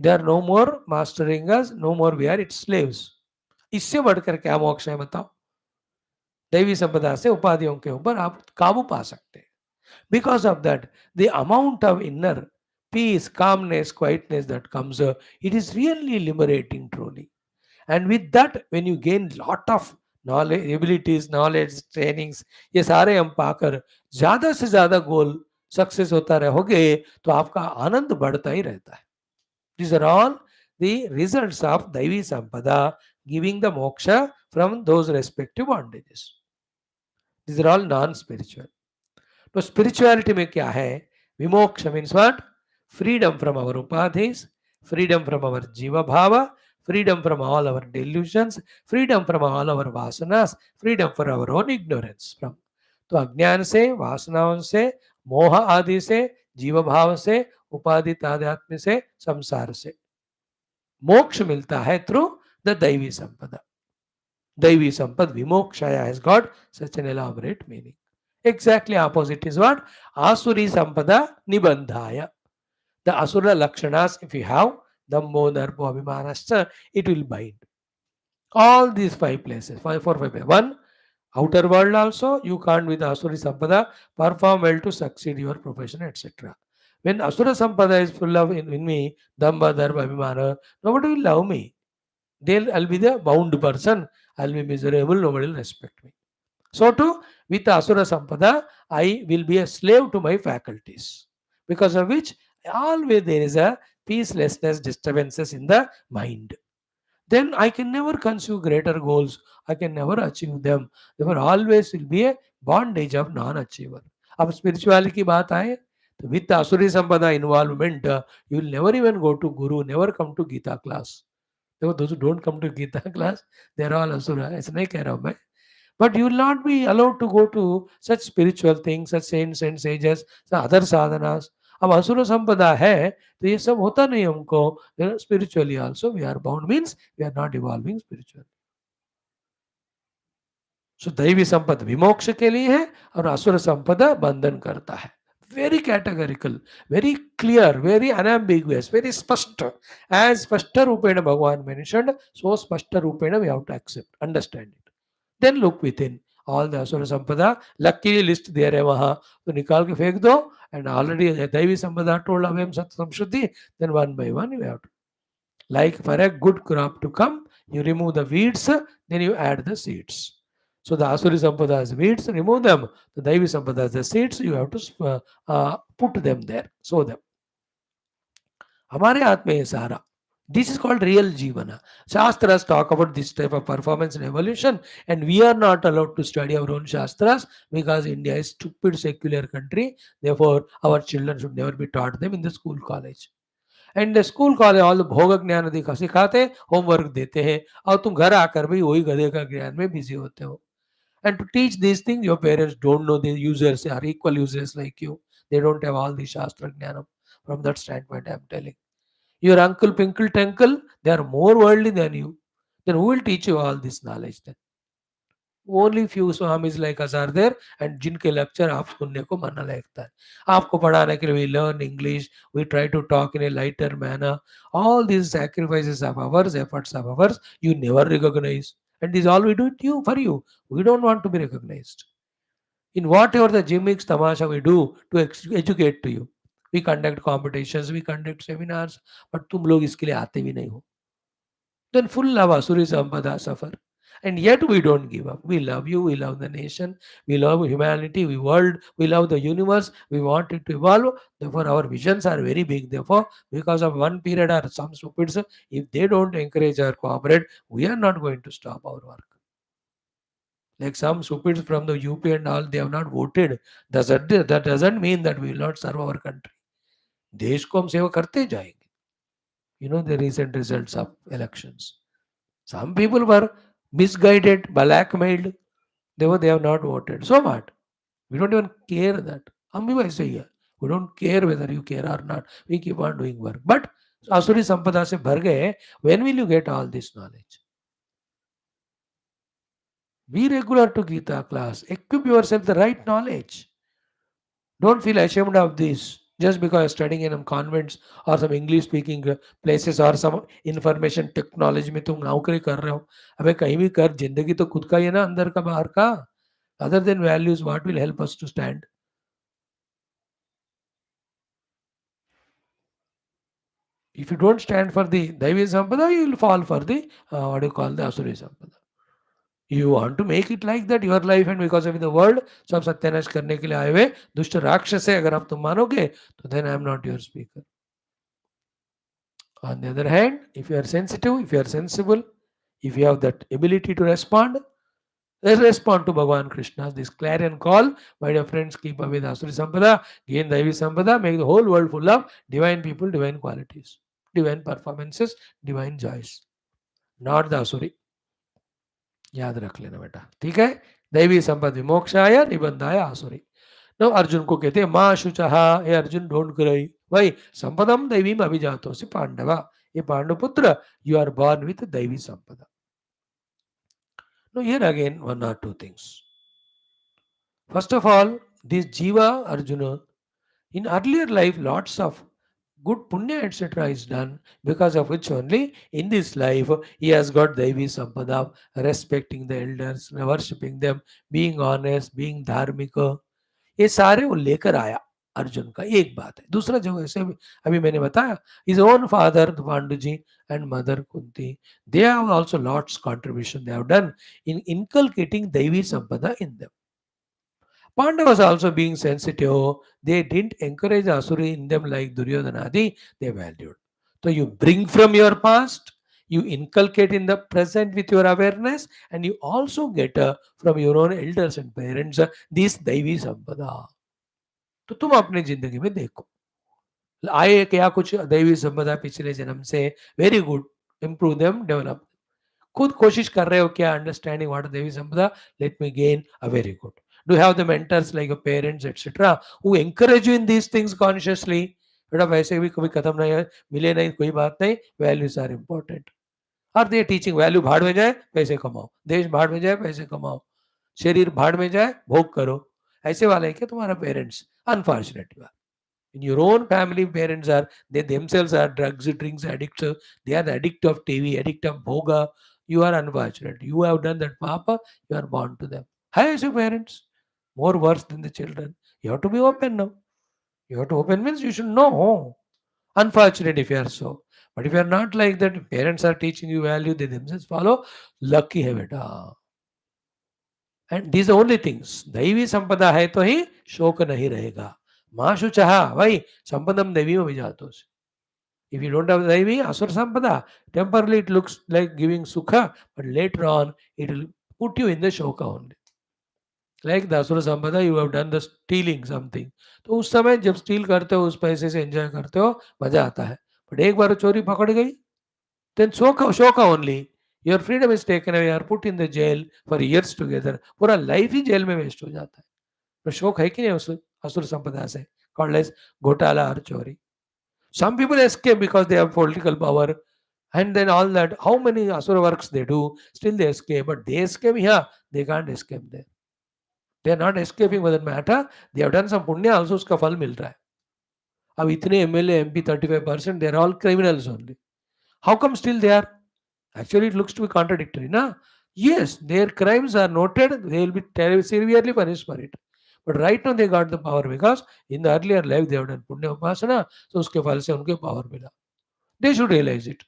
They are no more mastering us, no more we are its slaves. इससे बढ़कर क्या मोक्ष है बताओ? दैवी संपदा से उपाधियों के ऊपर आप काबू पा सकते हैं. Because of that the amount of inner peace, calmness, quietness that comes, it is really liberating truly. And with that, when you gain lot of knowledge, abilities, knowledge, trainings, ये सारे हम पाकर ज्यादा से ज्यादा गोल सक्सेस होता रहोगे तो आपका आनंद बढ़ता ही रहता है. These are all the results of दैवी संपदा giving the moksha from those respective bondages. These are all non-spiritual. तो स्पिरिचुअलिटी में क्या है? विमोक्ष means what? Freedom from our upadhis, freedom from our jiva bhava, freedom from all our delusions, freedom from all our vasanas, freedom for our own ignorance. From, तो अज्ञान से, वासनाओं से, मोह आदि से, जीव भाव से, उपाधि तादात्म्य से, संसार से मोक्ष मिलता है थ्रू द दैवी संपदा. दैवी संपद विमोक्षाया has got such an elaborate meaning. Exactly opposite is what? Asuri Sampada Nibandhaya. The Asura Lakshanas, if you have, Dhammo, Darpo, Abhimanascha, it will bind. All these 5 places, 5. One, outer world also, you can't with Asuri Sampada perform well to succeed your profession, etc. When Asura Sampada is full of in me, Dhamma, Dharma, Abhimana, nobody will love me. I'll be the bound person, I'll be miserable, nobody will respect me. So too, with Asura Sampada, I will be a slave to my faculties. Because of which, always there is a peacelessness, disturbances in the mind. Then I can never conceive greater goals. I can never achieve them. There always will be a bondage of non-achiever. अब spirituality की बात आए तो with Asuri Sampada involvement, you will never even go to Guru, never come to Geetha class. Those who don't come to Geetha class, they are all Asura. ऐसा नहीं कह रहा हूँ मैं. But you will not be allowed to go to such spiritual things, such saints and sages, such other sadhanas. अब असुर संपदा है तो ये सब होता नहीं हमको. Spiritually also we are bound, means we are not evolving spiritually. So दैवी संपद विमोक्ष के लिए है और असुर संपदा बंधन करता है. Very categorical, very clear, very unambiguous, very spashta. As spashta rupena Bhagavan mentioned, so spashta rupena we have to accept, understand it. Then look within all the Asura Sampada. Luckily list there है वहाँ, तो निकाल के फेंक दो. And already दैवी संपदा told अभयम सत samshuddhi. Then one by one you have to. Like for a good crop to come, you remove the weeds, then you add the seeds. So the Asuri Sampada has weeds, remove them. The Daivi Sampada has the seeds, you have to put them there, sow them. हमारे हाथ में है सारा. This is called real Jivana. Shastras talk about this type of performance and evolution, and we are not allowed to study our own Shastras because India is stupid secular country. Therefore, our children should never be taught them in the school college. And school college all भोग ज्ञान सिखाते, homework देते हैं और तुम घर आकर भी वही गधे का ज्ञान में बिजी होते हो. And to teach this thing your parents don't know the users are equal users like you. They don't have all the शास्त्र ज्ञानम. From that standpoint I am telling, Your uncle, pinkle, tinkle, they are more worldly than you. Then who will teach you all this knowledge then? Only few swamis like us are there and जिनके lecture आप सुनने को मन लगता है आपको पढ़ाने के लिए we learn English we try to talk in a lighter manner all these sacrifices of ours efforts of ours you never recognize and this all we do it you for you we don't want to be recognized in whatever the gimmicks tamasha we do to educate to you we conduct competitions we conduct seminars but तुम लोग इसके लिए आते भी नहीं हो then full of Asuri Sampada suffer. And yet we don't give up. We love you, we love the nation, we love humanity, we world, we love the universe, we want it to evolve. Therefore, our visions are very big. Therefore, because of one period or some stupids, if they don't encourage or cooperate, we are not going to stop our work. Like some stupids from the UP and all, they have not voted. That doesn't mean that we will not serve our country. देश को हम सेवा करते जाएंगे. You know the recent results of elections. Some people were misguided, blackmailed. They have not voted. So what? We don't even care that. हम भी वैसे ही है. We don't care whether you care or not. We keep on doing work. But आसुरी संपदा से भर गए. When will you get all this knowledge? Be regular to Geetha class. Equip yourself the right knowledge. Don't feel ashamed of this just because you're studying in some convents or some English speaking places or some information technology में तुम नौकरी कर रहे हो अबे कहीं भी कर जिंदगी तो खुद का ही है ना अंदर का बाहर का other than values what will help us to stand if you don't stand for the Daivi Sampada you will fall for the what do you call the Asuri Sampada you want to make it like that your life and because of the world सब सत्यानाश करने के लिए आए हुए दुष्ट राक्षस है अगर आप तुम मानोगे तो then I am not your speaker. On the other hand, if you are sensitive, if you are sensible, if you have that ability to respond, let's respond to Bhagavan Krishna's this clarion call. My dear friends, keep away the Asuri Sampada, gain Daivi Sampada, make the whole world full of divine people, divine qualities, divine performances, divine joys. Not the Asuri. याद रख लेना बेटा ठीक है दैवी संपद विमोक्षाय निबंधाय आसुरी no Arjun को कहते हैं माँ शुचहा ए अर्जुन डोंट क्राई भाई संपदम दैवी अभिजातो से पांडवा ये पांडुपुत्र यू आर born with दैवी संपदा now here again one or two things first of all this jiva arjuna in earlier life lots of good punya etc is done because of which only in this life he has got daivi sampada respecting the elders worshipping them being honest being dharmika ये सारे वो लेकर आया अर्जुन का एक बात है दूसरा जो ऐसे अभी मैंने बताया his own father Pandu ji and mother kunti they have also lots contribution they have done in inculcating daivi sampada in them Pandavas also being sensitive, they didn't encourage Asuri in them like Duryodhanadi, they valued. So you bring from your past, you inculcate in the present with your awareness, and you also get from your own elders and parents this Daivi Sampada. तो तुम अपनी जिंदगी में देखो आए क्या कुछ दैवी संपदा पिछले जन्म से very good improve them develop खुद कोशिश कर रहे हो क्या अंडरस्टैंडिंग व्हाट देवी संपदा let me gain a very good do have the mentors like your parents etcetera who encourage you in these things consciously बेटा वैसे भी कभी खत्म नहीं है मिले नहीं कोई बात नहीं वैल्यूज आर इंपॉर्टेंट और दे टीचिंग वैल्यू भाड़ में जाए पैसे कमाओ देश भाड़ में जाए पैसे कमाओ शरीर भाड़ में जाए भोग करो ऐसे वाला है क्या तुम्हारा parents unfortunately in your own family parents are they themselves are drugs drinks addicts they are the addict of tv addict of bhoga you are unfortunate you have done that papa you are born to them how is your parents more worse than the children you have to be open now you have to open means you should know unfortunate if you are so but if you are not like that parents are teaching you value they themselves follow lucky hai beta and these only things दैवी संपदा है तो ही शोक नहीं रहेगा माँ शुचहा भाई संपदम दैवी में जातो if you don't have दैवी असुर संपदा temporarily it looks like giving sukha but later on it will put you in the shoka only like the असुर संपदा you have done the stealing something तो उस समय जब स्टील करते हो उस पैसे से एंजॉय करते हो मजा आता है बट एक बार चोरी पकड़ गई then shoka only. Your freedom is taken away. You are put in the jail for years together. पूरा लाइफ ही जेल में वेस्ट हो जाता है तो शोक है कि नहीं उस असुर संपदा से कॉल्ड एज घोटाला और चोरी Some people escape because they have political power and then all that. How many asura works they do? Still they escape, but they escape here. They can't escape there. They are not escaping for that matter. They have done some punya also. उसका फल मिल रहा है. अब इतने MLA MP 35% they are all criminals only. How come still they are? Actually, it looks to be contradictory. Na? Yes, their crimes are noted. They will be severely punished for it. But right now they got the power because in the earlier life they have done punya upasana. So उसके फल से उनके power मिला. They should realize it.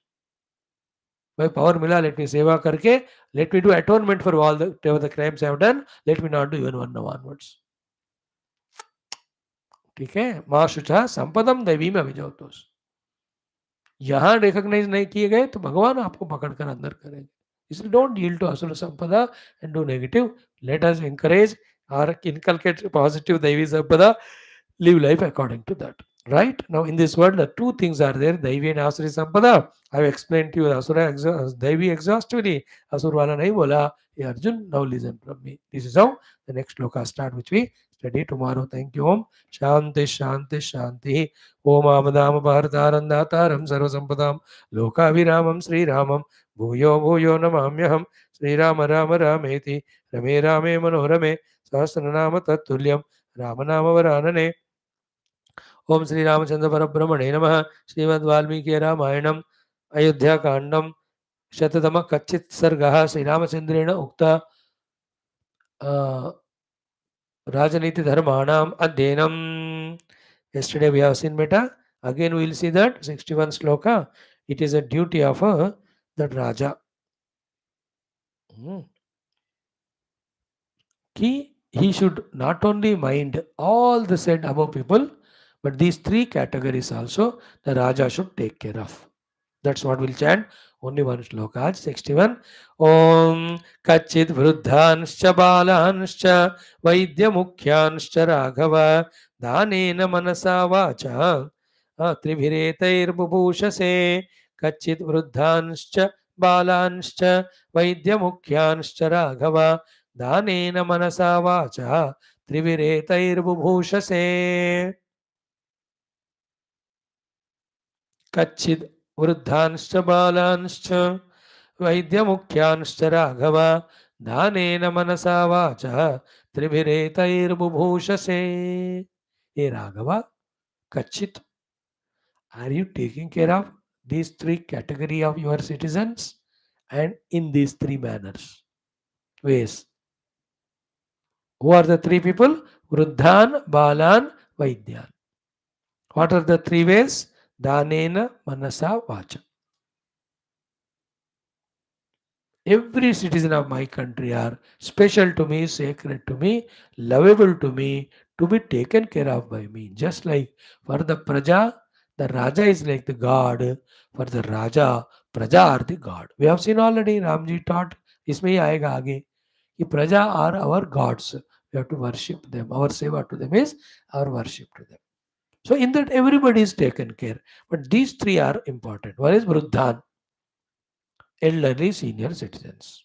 भाई power मिला, let me सेवा करके, let me do atonement for all the crimes I have done, let me not do even one now onwards. ठीक है, माँ शुचा संपदम दैवी में अभिजोतोष. यहाँ रिकॉग्नाइज नहीं किए गए तो भगवान आपको पकड़कर अंदर करेंगे. इसलिए डोंट यील्ड टू असुर संपदा and do negative. Let us encourage or inculcate positive दैवी संपदा, live life according to that. Right now, in this world, the two things are there: Daivi and Asuri Sampada. I have explained to you Asura Daivi exhaustively. Asura wala nahi bola. Hey Arjun, now listen from me. This is how the next sloka start, which we study tomorrow. Thank you. Om Shanti Shanti Shanti. Om Amadam Bharatarandatam Sarva Sampadam Loka Viramam Sri Ramam Bhuyo Bhuyo Namamyaham Sri Rama Rama Rameti Rame Rame Manorame Sahasranama Tatulyam Ramanama Varanane. ओम श्री रामचंद्र परब्रह्मणे नमः. श्रीमद् वाल्मीकि रामायणम अयोध्या कांडम शततम कच्चित सर्गः श्रीरामचंद्रेण उक्त राजनीति धर्माणाम अध्ययनम. Yesterday we have seen beta. Again we will see that 61 sloka. It is a duty of that Raja. He should not only mind all the said above people, but these three categories also the Raja should take care of. That's what we'll chant. Only one sloka. 61. Om Kachit Vruddhanscha Balanscha Vaidya Mukhyanscha Raghava Dhanena Manasa Vacha Tribhiretair Bubhushase. Kachit Vruddhanscha Balanscha Vaidya Mukhyanscha Raghava Dhanena Manasa Vacha Tribhiretair Bubhushase. Kachid वृद्धांश्च बालांश्च वैद्यमुख्यांश्च Raghav दानेन मनसा वाचा त्रिभिरेतैर्बुभूषसे. हे Raghav, Kachit, are you taking care of these three category of your citizens and in these three manners, ways? Who are the three people? Vruddhan, Balan, Vaidyan. What are the three ways? Danena, Manasa, Vacha. Every citizen of my country are special to me, sacred to me, lovable to me, to be taken care of by me. Just like for the Praja, the Raja is like the God. For the Raja, Praja are the God. We have seen already, Ramji taught, इसमें ही आएगा आगे कि प्रजा are our gods. We have to worship them. Our seva to them is our worship to them. So in that everybody is taken care. But these three are important. One is Vruddhan, elderly senior citizens.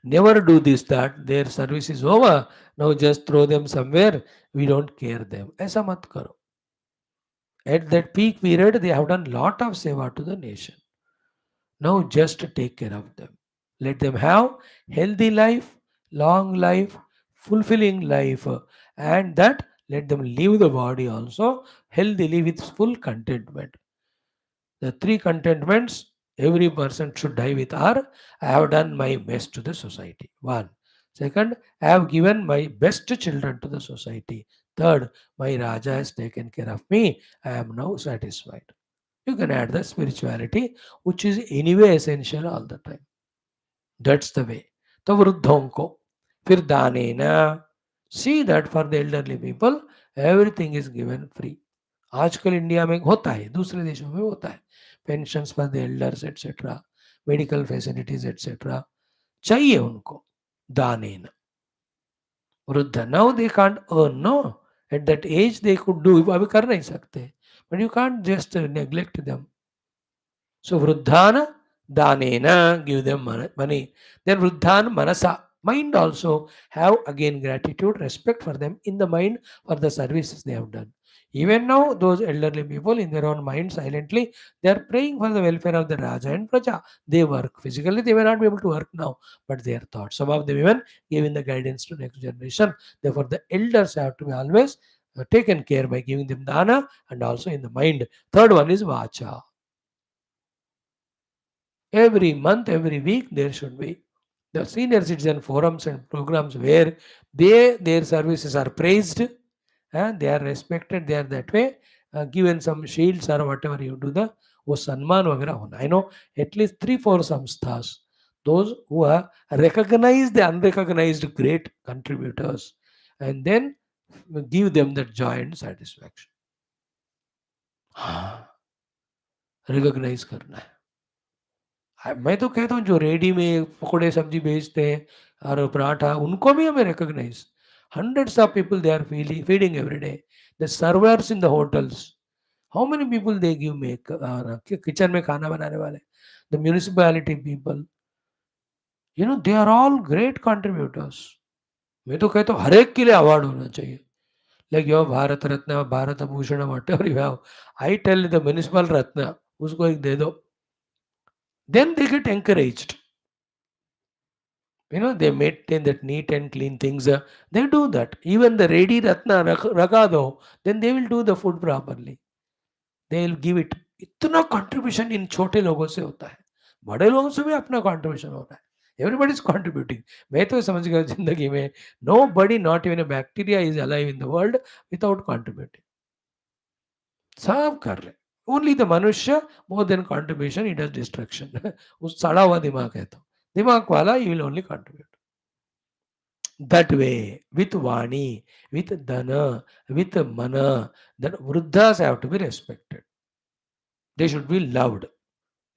Never do this, that their service is over, now just throw them somewhere, we don't care them. ऐसा मत करो. At that peak period, they have done lot of seva to the nation. Now just take care of them. Let them have healthy life, long life, fulfilling life, and that let them leave the body also healthily with full contentment. The three contentments every person should die with are: I have done my best to the society. One. Second, I have given my best children to the society. Third, my Raja has taken care of me. I am now satisfied. You can add the spirituality, which is anyway essential all the time. That's the way. तो वृद्धों को फिर दानेना. See that for the elderly people, everything is given free. आजकल India में होता है, दूसरे देशों में होता है. Pension for the elders etcetera, medical facilities etcetera चाहिए उनको. दानेन वृद्ध. Now they can't earn, no. At that age they could do. अभी कर नहीं सकते, but you can't just neglect them. So वृद्धान danena, give them money. Then vruddhan manasa, mind also have again gratitude, respect for them in the mind for the services they have done. Even now, those elderly people in their own mind silently, they are praying for the welfare of the Raja and Praja. They work. Physically, they may not be able to work now, but their thoughts. Some of them even giving the guidance to next generation. Therefore, the elders have to be always taken care by giving them dana and also in the mind. Third one is vacha. Every month, every week, there should be the senior citizen forums and programs where their services are praised and they are respected. They are that way given some shields or whatever you do the वो सम्मान वगैरह होना. I know at least 3-4 samsthas, those who are recognized the unrecognized great contributors and then give them that joy and satisfaction. हाँ, recognize करना है. मैं तो कहता हूँ जो रेडी में पकोड़े सब्जी बेचते हैं और पराठा उनको भी हमें recognise. Hundreds of people they are feeding every day. The servers in the hotels, how many people they give make kitchen में खाना बनाने वाले, the municipality people, they are all great contributors. मैं तो कहता हूँ हर एक के लिए अवार्ड होना चाहिए. Like your Bharat Ratna Bharat Bhushan whatever you have. I tell the municipal Ratna उसको एक दे दो. Then they get encouraged. They maintain that neat and clean things. They do that. Even the ready ratna ragado, then they will do the food properly. They will give it. इतना contribution in छोटे लोगों से होता है. बड़े लोगों से भी अपना कंट्रीब्यूशन हो रहा है. Everybody is contributing. मैं तो समझ गया जिंदगी में nobody not even a bacteria is alive in the world without contributing. सब कर रहे. ओनली द मनुष्य more than contribution it does destruction. उस सड़ा हुआ दिमाग है तो दिमाग वाला you will only contribute. That way, with Vani, with Dana, with Mana, that Vruddhas have to be respected. They should be loved.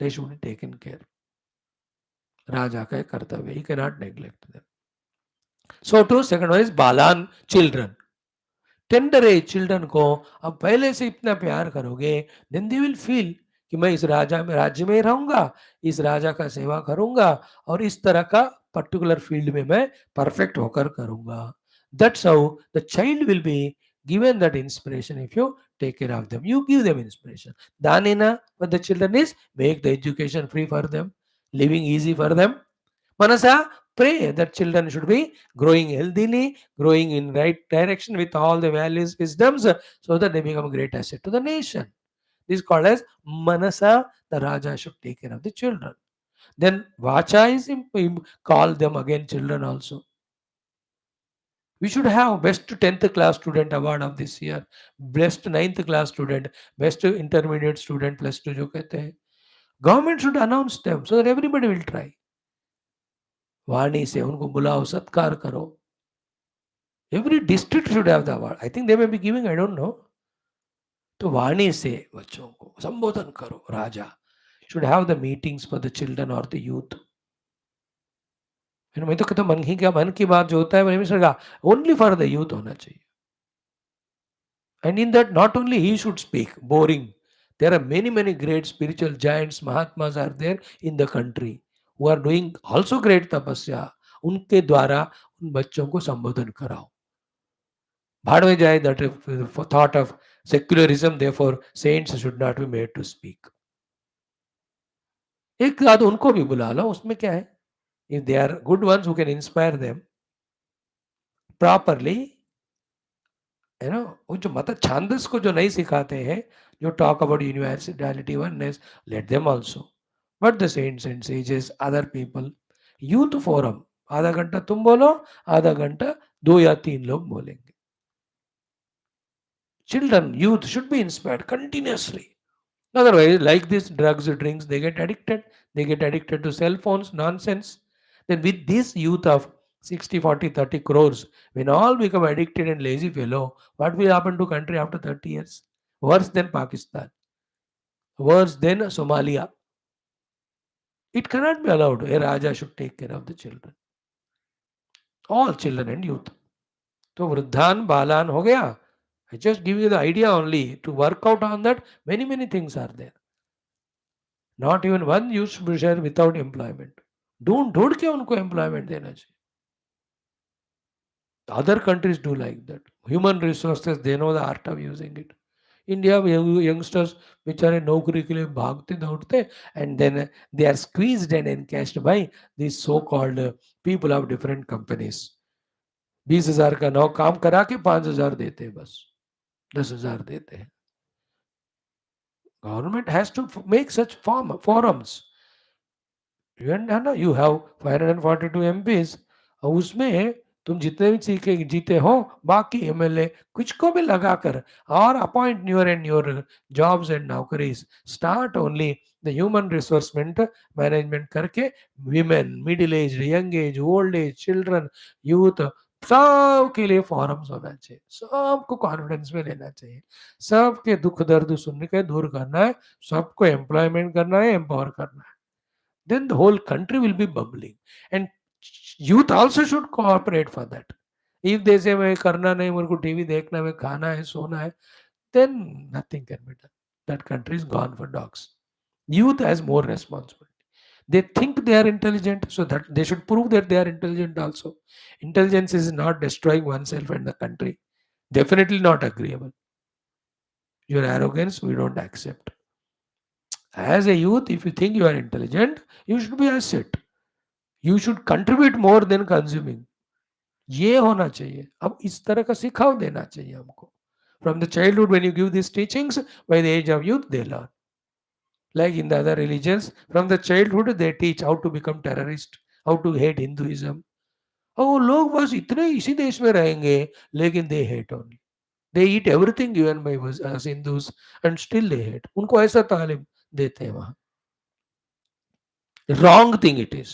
They should be taken care. Raja ka kartavya. He cannot neglect them. So too, second one is Balan, children. Tender as children को अब पहले से इतना प्यार करोगे then they will feel कि मैं इस राज्य में रहूंगा, इस राजा का सेवा करूंगा और इस तरह का पर्टिकुलर फील्ड में मैं परफेक्ट होकर करूंगा. That's how the child will be given that inspiration. If you take care of them, you give them inspiration. Danena for the children is make the education free for them, living easy for them. Manasa, pray that children should be growing healthily, growing in right direction with all the values, wisdoms, so that they become a great asset to the nation. This is called as Manasa, the Raja should take care of the children. Then Vacha is call them again children also. We should have best 10th class student award of this year, best 9th class student, best intermediate student plus 2 जो कहते हैं. Government should announce them so that everybody will try. वाणी से उनको बुलाओ, सत्कार करो. Every district should have the award. I think they may be giving, I don't know. तो वाणी से बच्चों को संबोधन करो. Raja should have the meetings for the children और द यूथ. मैं तो कहता हूँ मन की बात जो होता है ओनली फॉर द यूथ होना चाहिए. And in that not only he should speak boring. There are many great spiritual giants mahatmas are there in the country who are doing also great tapasya. उनके द्वारा उन बच्चों को संबोधन कराओ. भाड़ में जाए that thought of secularism, therefore saints should not be made to speak. एक बात उनको भी बुला लो, उसमें क्या है. If they are good ones who can inspire them properly, वो जो मत छांदस को जो नहीं सिखाते हैं, जो talk about universality, oneness, let them also. But the saints and sages, other people, youth forum, आधा घंटा तुम बोलो, आधा घंटा 2 या 3 लोग बोलेंगे. Children, youth should be inspired continuously. Otherwise, like this drugs, drinks, they get addicted. They get addicted to cell phones, nonsense. Then with this youth of 60, 40, 30 crores, when all become addicted and lazy fellow, what will happen to country after 30 years? Worse than Pakistan. Worse than Somalia. It cannot be allowed. A Raja should take care of the children. All children and youth. So Vruddhan, Balan ho gaya. I just give you the idea only. To work out on that, many things are there. Not even one youth should be shared without employment. ढूंढ के उनको employment देना चाहिए. Other countries do like that. Human resources, they know the art of using it. India में youngsters बेचारे नौकरी के लिए भागते दौड़ते, and then they are squeezed and encashed by this so called people of different companies. 20,000 का नौ काम करा के 5,000 देते हैं, बस 10,000 देते हैं. Government has to make such forums. है ना, यू हैव 542 MPs, और उसमें तुम जितने भी सीखे जीते हो, बाकी एमएलए कुछ को भी लगाकर, और appoint newer and newer jobs and naukris, start only the human resourcement management करके, women, middle age, young age, old age, children, youth, सबके लिए फॉरम्स होना चाहिए. सबको कॉन्फिडेंस में लेना चाहिए, सबके दुख दर्द सुनने के दूर करना है, सबको एम्प्लॉयमेंट करना है, एम्पावर करना है. Then the whole country will be bubbling, and youth also should cooperate for that. If they say मैं करना नहीं, मेरे को टीवी देखना, मैं खाना है, सोना है, then nothing can be done. That country is gone for dogs. Youth has more responsibility. They think they are intelligent, so that they should prove that they are intelligent also. Intelligence is not destroying oneself and the country. Definitely not agreeable. Your arrogance we don't accept. As a youth, if you think you are intelligent, you should be asset. You should contribute more than consuming. ये होना चाहिए. अब इस तरह का सिखाव देना चाहिए हमको. From the childhood, when you give these teachings, by the age of youth, they learn. Like in the other religions, from the childhood, they teach how to become terrorist, how to hate Hinduism. और वो लोग बस इतने इसी देश में रहेंगे, लेकिन they hate only. They eat everything given by us Hindus, and still they hate. उनको ऐसा तालीम देते हैं वहाँ. Wrong thing it is.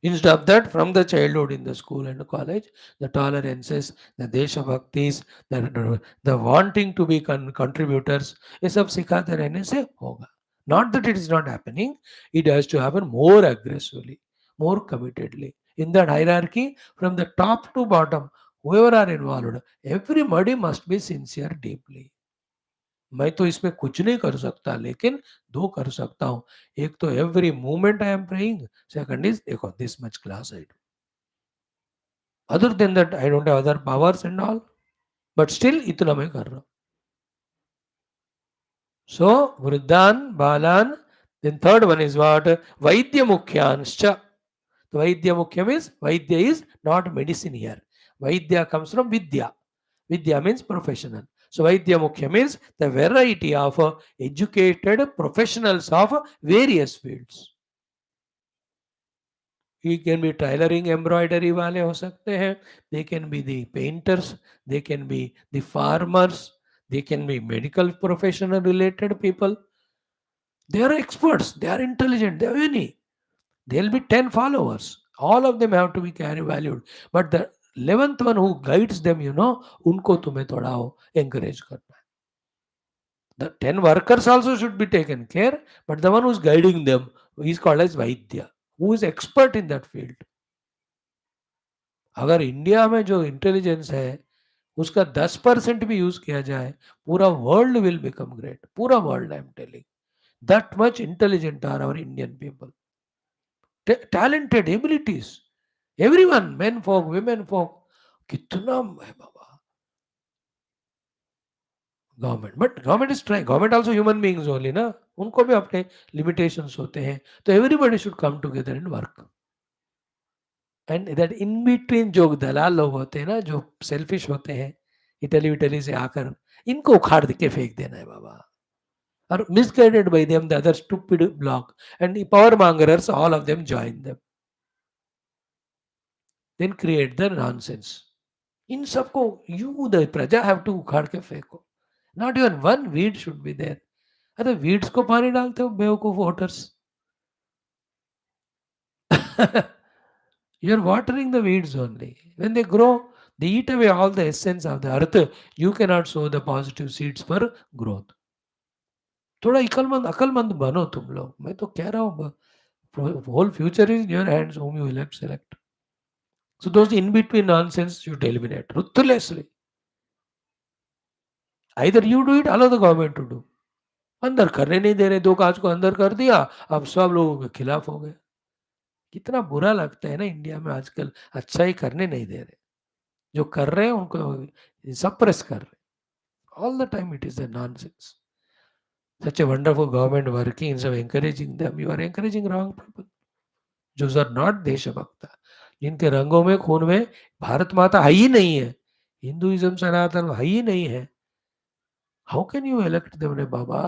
Instead of that, from the childhood in the school and the college, the tolerances, the Deshabhaktis, the wanting to be contributors, ये सब सिखाते रहने से होगा. Not that it is not happening, it has to happen more aggressively, more committedly. In that hierarchy, from the top to bottom, whoever are involved, everybody must be sincere deeply. मैं तो इसमें कुछ नहीं कर सकता, लेकिन दो कर सकता हूं. एक तो every moment I am praying, second is देखो this much class I do. Other than that I don't have other powers and all, but still इतना मैं कर रहा हूं. सो वृद्धान बालान. Then third one is what? वैद्य मुख्यांश्च. Vaidya mukhya means vaidya is not medicine here. Vaidya comes from vidya. Vidya means professional. So Vaidya Mukhya means the variety of educated professionals of various fields. He can be tailoring, embroidery वाले हो सकते हैं. They can be the painters. They can be the farmers. They can be medical professional related people. They are experts. They are intelligent. They are many. There will be 10 followers. All of them have to be carry valued. But the 11th one who guides them, उनको तुम्हें थोड़ा encourage करना है. The 10 workers also should be taken care, but the one who is guiding them is called as Vaidya, who is expert in that field. अगर India में जो intelligence है उसका 10% भी यूज किया जाए, पूरा वर्ल्ड विल बिकम ग्रेट. पूरा world, I am telling. That much intelligent are our Indian people. Talented abilities, everyone, men folk, women folk, कितना है बाबा. Government, but government is trying. Government also human beings only ना, उनको भी अपने limitations होते हैं. तो everybody should come together and work. And that in between जो दलाल लोग होते हैं ना, जो सेल्फिश होते हैं, इटली विटली से आकर, इनको उखाड़ के फेंक देना है बाबा. और misguided by them the other stupid block and power mongers, all of them join them, then create the nonsense. इन सबको you the praja have to उखाड़ के फेंको. Not even one weed should be there. अरे वीड्स को पानी डालते हो बेवकूफ voters. You're watering the weeds only. When they grow, they eat away all the essence of the earth. You cannot sow the positive seeds for growth. थोड़ा अकलमंद बनो तुम लोग. मैं तो कह रहा हूँ, whole future is in your hands, whom you select. So those in between nonsense should eliminate ruthlessly. Either you do it, allow the government to do. अंदर करने नहीं दे रहे, 2 काज को अंदर कर दिया, अब सब लोगों के खिलाफ हो गए. कितना बुरा लगता है ना इंडिया में आजकल. अच्छा ही करने नहीं दे रहे, जो कर रहे हैं उनको सप्रेस कर रहे हैं. All the time it is a nonsense. Such a wonderful government working, instead of encouraging them, you are encouraging wrong people. Those are not देशभक्त, जिनके रंगों में खून में भारत माता है ही नहीं है, हिंदुइज्म सनातन है ही नहीं है. How can you elect them? रे बाबा,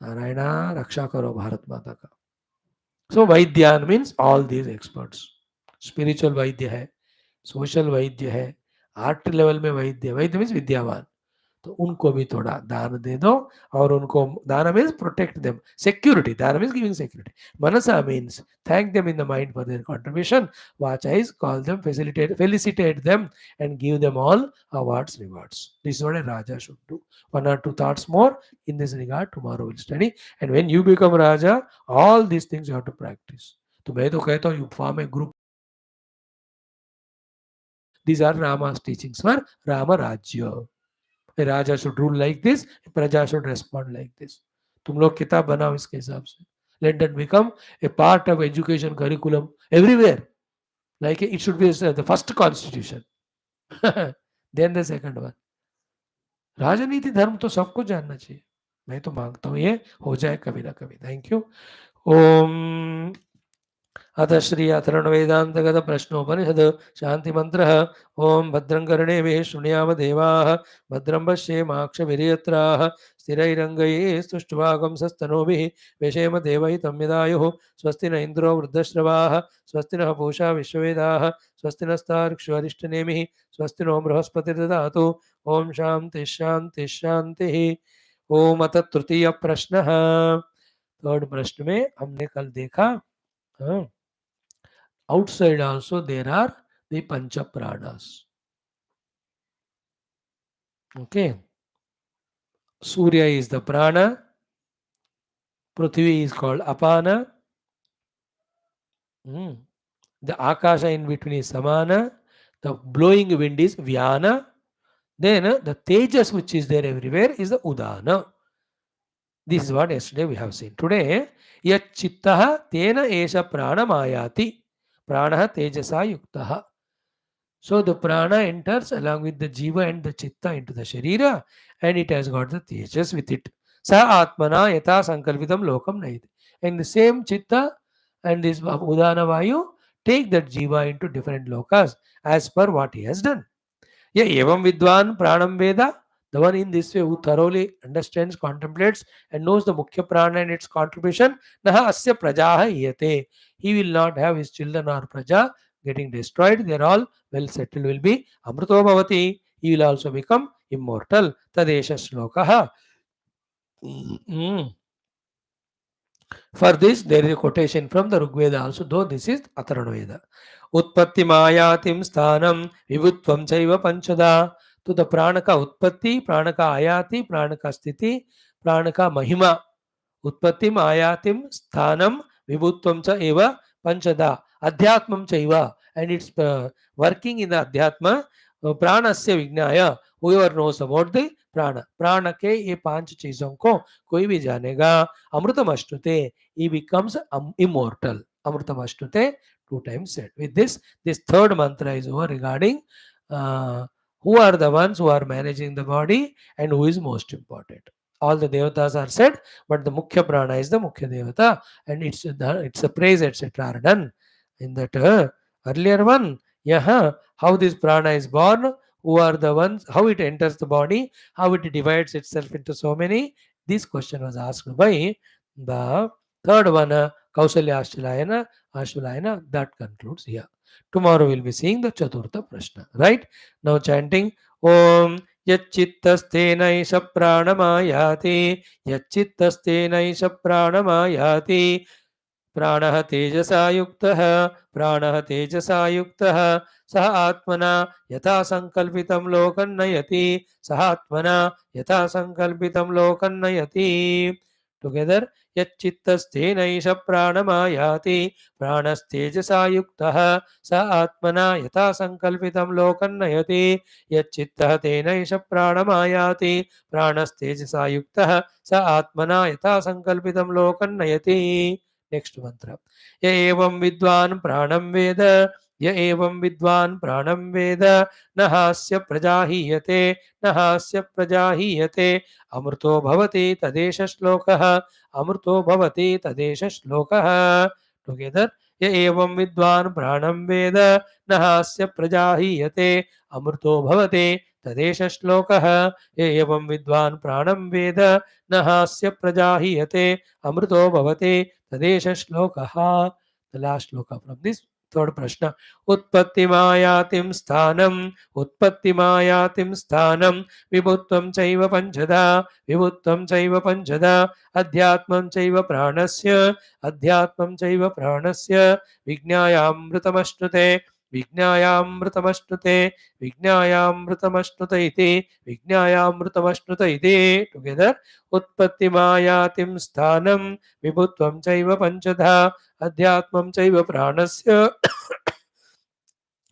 नारायणा रक्षा करो भारत माता का. सो वैद्यान means all these experts. Spiritual vaidya है, सोशल वैद्य है, आर्ट लेवल में वैद्य. वैद्य मीन्स विद्यावान. तो उनको भी थोड़ा दान दे दो, और उनको दान मीन्स प्रोटेक्ट देम. सिक्योरिटी, दान means giving security. Mansa means thank them in the mind for their contribution. Vacha is call them, felicitate them, and give them all awards, rewards. This is what a Raja should do. One or two thoughts more in this regard tomorrow we'll study. And when you become Raja, all these things you have to practice. तो मैं तो कहता हूँ, you form a group. These are Rama's teachings for Rama Rajya. A Raja should rule like this, a Praja should respond like this. तुम लोग किताब बनाओ इसके हिसाब से. Let that become a part of education curriculum everywhere. Like it should be the first constitution, then the second one. राजनीति धर्म तो सबको जानना चाहिए. मैं तो मांगता हूँ ये हो जाए कभी ना कभी. Thank you. ओम अथ श्री अथर्वण वेदांतगत प्रश्नोपनिषद शांति मंत्र. ओम भद्रं कर्णेभिः शृणुयाम देवाः, भद्रं पश्येमाक्षभिर्यत्राः, स्थिरैरङ्गैः स्तुष्ट्वागुंसस्तनूभिः व्यशेम देवहितं यदायुः. स्वस्ति न इन्द्रो वृद्धश्रवाः, स्वस्ति नः पूषा विश्ववेदाः, स्वस्ति नस्तार्क्ष्यो अरिष्टनेमिः, स्वस्ति नो बृहस्पतिर्ददातु. ओम शांति शांति शांतिः. ओम अथ तृतीय प्रश्नः. थर्ड प्रश्न में हमने कल देखा, outside also there are the pancha pranas. Okay, Surya is the prana, Prithvi is called apana, the akasha in between is samana, the blowing wind is vyana, then the tejas which is there everywhere is the udana. This is what yesterday we have seen. Today, yat chittaha tena esha pranamayati, pranaha tejasa yuktaha. So the prana enters along with the jiva and the chitta into the sharira, and it has got the tejas with it. Sa atmana yata sankalpitam lokam nahiti. And the same chitta and this udana vayu take that jiva into different lokas as per what he has done. Yeah, evam vidwan pranam veda. The one in this way who thoroughly understands, contemplates, and knows the mukhya prana and its contribution, naha asya prajaha yate. He will not have his children or praja getting destroyed. They are all well settled, will be amruto bhavati. He will also become immortal. Tadesha shlokaha. For this, there is a quotation from the Rigveda also, though this is Atharvana Veda. Utpatti mayatim sthanam vibhutvam chaiva panchada. To the pranaka utpatti, pranaka ayati, pranaka sthiti, pranaka mahima. Utpatti mayatim sthanam vibhutvam cha eva panchada. Adhyatmam chaiva. And it's working in the adhyatma. Pranasya vignaya. Whoever knows about the prana. Prana के ये पांच चीजों को कोई भी जानेगा. Amrutam ashnute. He becomes immortal. Amrutam ashnute, 2 times said. With this third mantra is over regarding who are the ones who are managing the body and who is most important. All the devatas are said, but the mukhya prana is the mukhya devata, and it's a praise, etc. are done in that earlier one. Yeah, how this prana is born, who are the ones, how it enters the body, how it divides itself into so many. This question was asked by the third one, Kausalya Ashvalayana. That concludes here. Tomorrow we'll be seeing the Chaturtha Prashna. Right? Now chanting Om Yachittasthenaisha Pranamayati, Yachittasthenaisha Pranamayati. प्राणः तेजसा युक्तः, प्राणः तेजसा युक्तः, सः आत्मना यथा संकल्पितं लोकं नयति, सः आत्मना यथा संकल्पितं लोकं नयति. टुगेदर यच्चित्तस्तेनैष प्राणमायाति, प्राणस्तेजसा युक्तः, स आत्मना यथा संकल्पितं लोकं नयति, यच्चित्तः तेनैष प्राणमायाति, प्राणस्तेजसा युक्तः, स आत्मना यथा संकल्पितं लोकं नयति. Next mantra. Evam vidwan pranam veda, य एवं विद्वान् प्राणं वेद न हास्य प्रजाहीयते न हास्य प्रजाहीयते अमृतो भवति तदेष श्लोकः अमृतो भवति तदेष श्लोकः टुगेदर य एवं विद्वान् प्राणं वेद न हास्य प्रजाहीयते अमृतो भवति तदेष श्लोकः य एवं विद्वान् प्राणं वेद न हास्य प्रजाहीयते अमृतो भवति तदेष श्लोकः. The last shloka from this third prashna. उत्पत्तिमायातिं स्थानम् उत्पत्तिमायातिं स्थानं विभुत्वं चैव पञ्चधा विभुत्वं चैव पञ्चधा अध्यात्मं चैव प्राणस्य अध्यात्मं चैव प्राणस्य विज्ञायामृतमश्नुते विज्ञायामृतमश्नुते विज्ञायामृतमश्नुत इति विज्ञायामृतमश्नुत इति टुगेदर उत्पत्तिमायातिं स्थानं विभुत्वं चैव पञ्चधा अध्यात्मं चैव प्राणस्य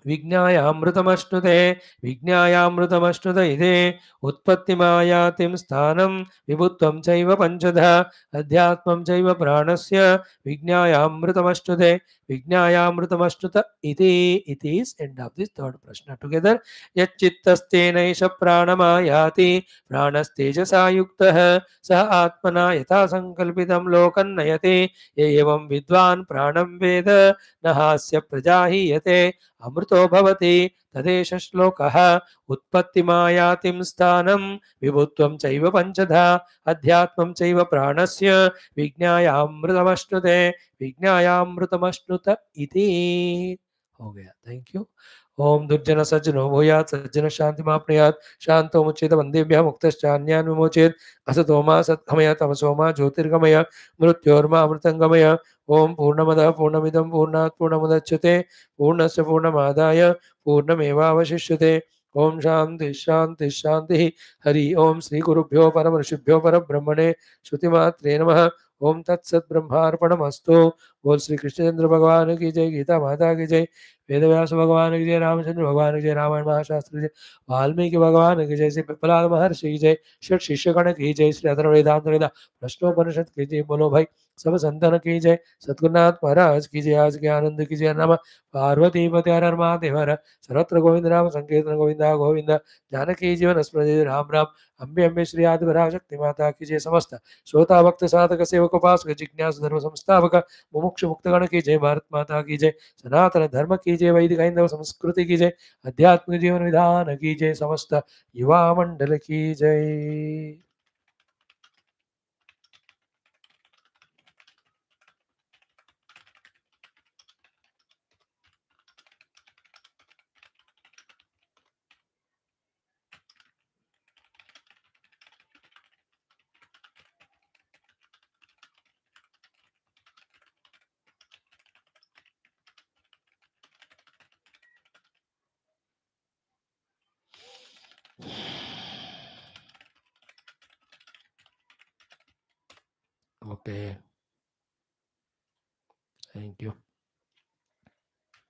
विज्ञायामृतमश्नुते विज्ञायामृतमश्नुत इति उत्पत्तिमायातिं स्थानं विभुत्वं चैव पञ्चधा अध्यात्मं चैव प्राणस्य विज्ञायामृतमश्नुते विज्ञायामृतमश्नुत इति. It is end of this third prashna. Together यच्चित्तस्तेनैष प्राणमायाति प्राणस्तेजसा युक्तः सः आत्मना यथा संकल्पितं लोकं नयति य एवं विद्वान् प्राणं वेद न हास्य प्रजाहीयते अमृतो भवति तदेष श्लोकः उत्पत्तिमायातिं स्थानं विभुत्वं चैव पञ्चधा अध्यात्मं चैव प्राणस्य विज्ञायामृतमश्नुते विज्ञायामृतमश्नुत इति. हो गया. Thank you. ओम दुर्जन सज्जनो भूयात् सज्जन शांति माप्नुयात् शांतो मुच्येत वन्देभ्यः मुक्तश्चान्यान् विमोचयेत् असतो मा सद्गमय तमसो मा ज्योतिर्गमय मृत्योर्मा अमृतंगमय. ओम पूर्णमदः पूर्णमिदं पूर्णात् पूर्णमुदच्यते पूर्णस्य पूर्णमादाय पूर्णमेवावशिष्यते. ओम शांति शांति शांति. हरि ओम श्री गुरुभ्यो परम ऋषिभ्यो परब्रह्मणे श्रुतिमात्रे नमः. ओम तत्सत् ब्रह्मार्पणमस्तु. बोल श्री कृष्णचंद्र भगवान की जय. गीता माता की जय. वेदव्यास भगवान की जय. रामचंद्र भगवान की जय. रामायण महाशास्त्र की जय. वाल्मीकि भगवान की जय. श्री पिपलाद महर्षि की जय. षट शिष्यगण की जय. श्री अथर्व वेदांत वेदा प्रश्नोपनिषद की जय. बोलो भाई सब संतन की जय. सद्गुरुनाथ महाराज की जय. आज के आनंद की जय. नमः पार्वती पति हर हर महादेव हर. सर्वत्र गोविंद नाम संकीर्तन गोविंदा गोविंद. जानकी जीवन स्मृति राम राम. अम्बे अम्बे श्री आदि शक्ति माता की जय. समस्त श्रोता भक्त साधक सेवक उपासक जिज्ञासु धर्म संस्थापक मुमुक्षु मुक्तगण की जय. भारत माता की जय. सनातन धर्म की जय. वैदिक हिंदू संस्कृति की जय. अध्यात्मिक जीवन विधान की जय. समस्त युवा मंडल की जय. Okay, thank you.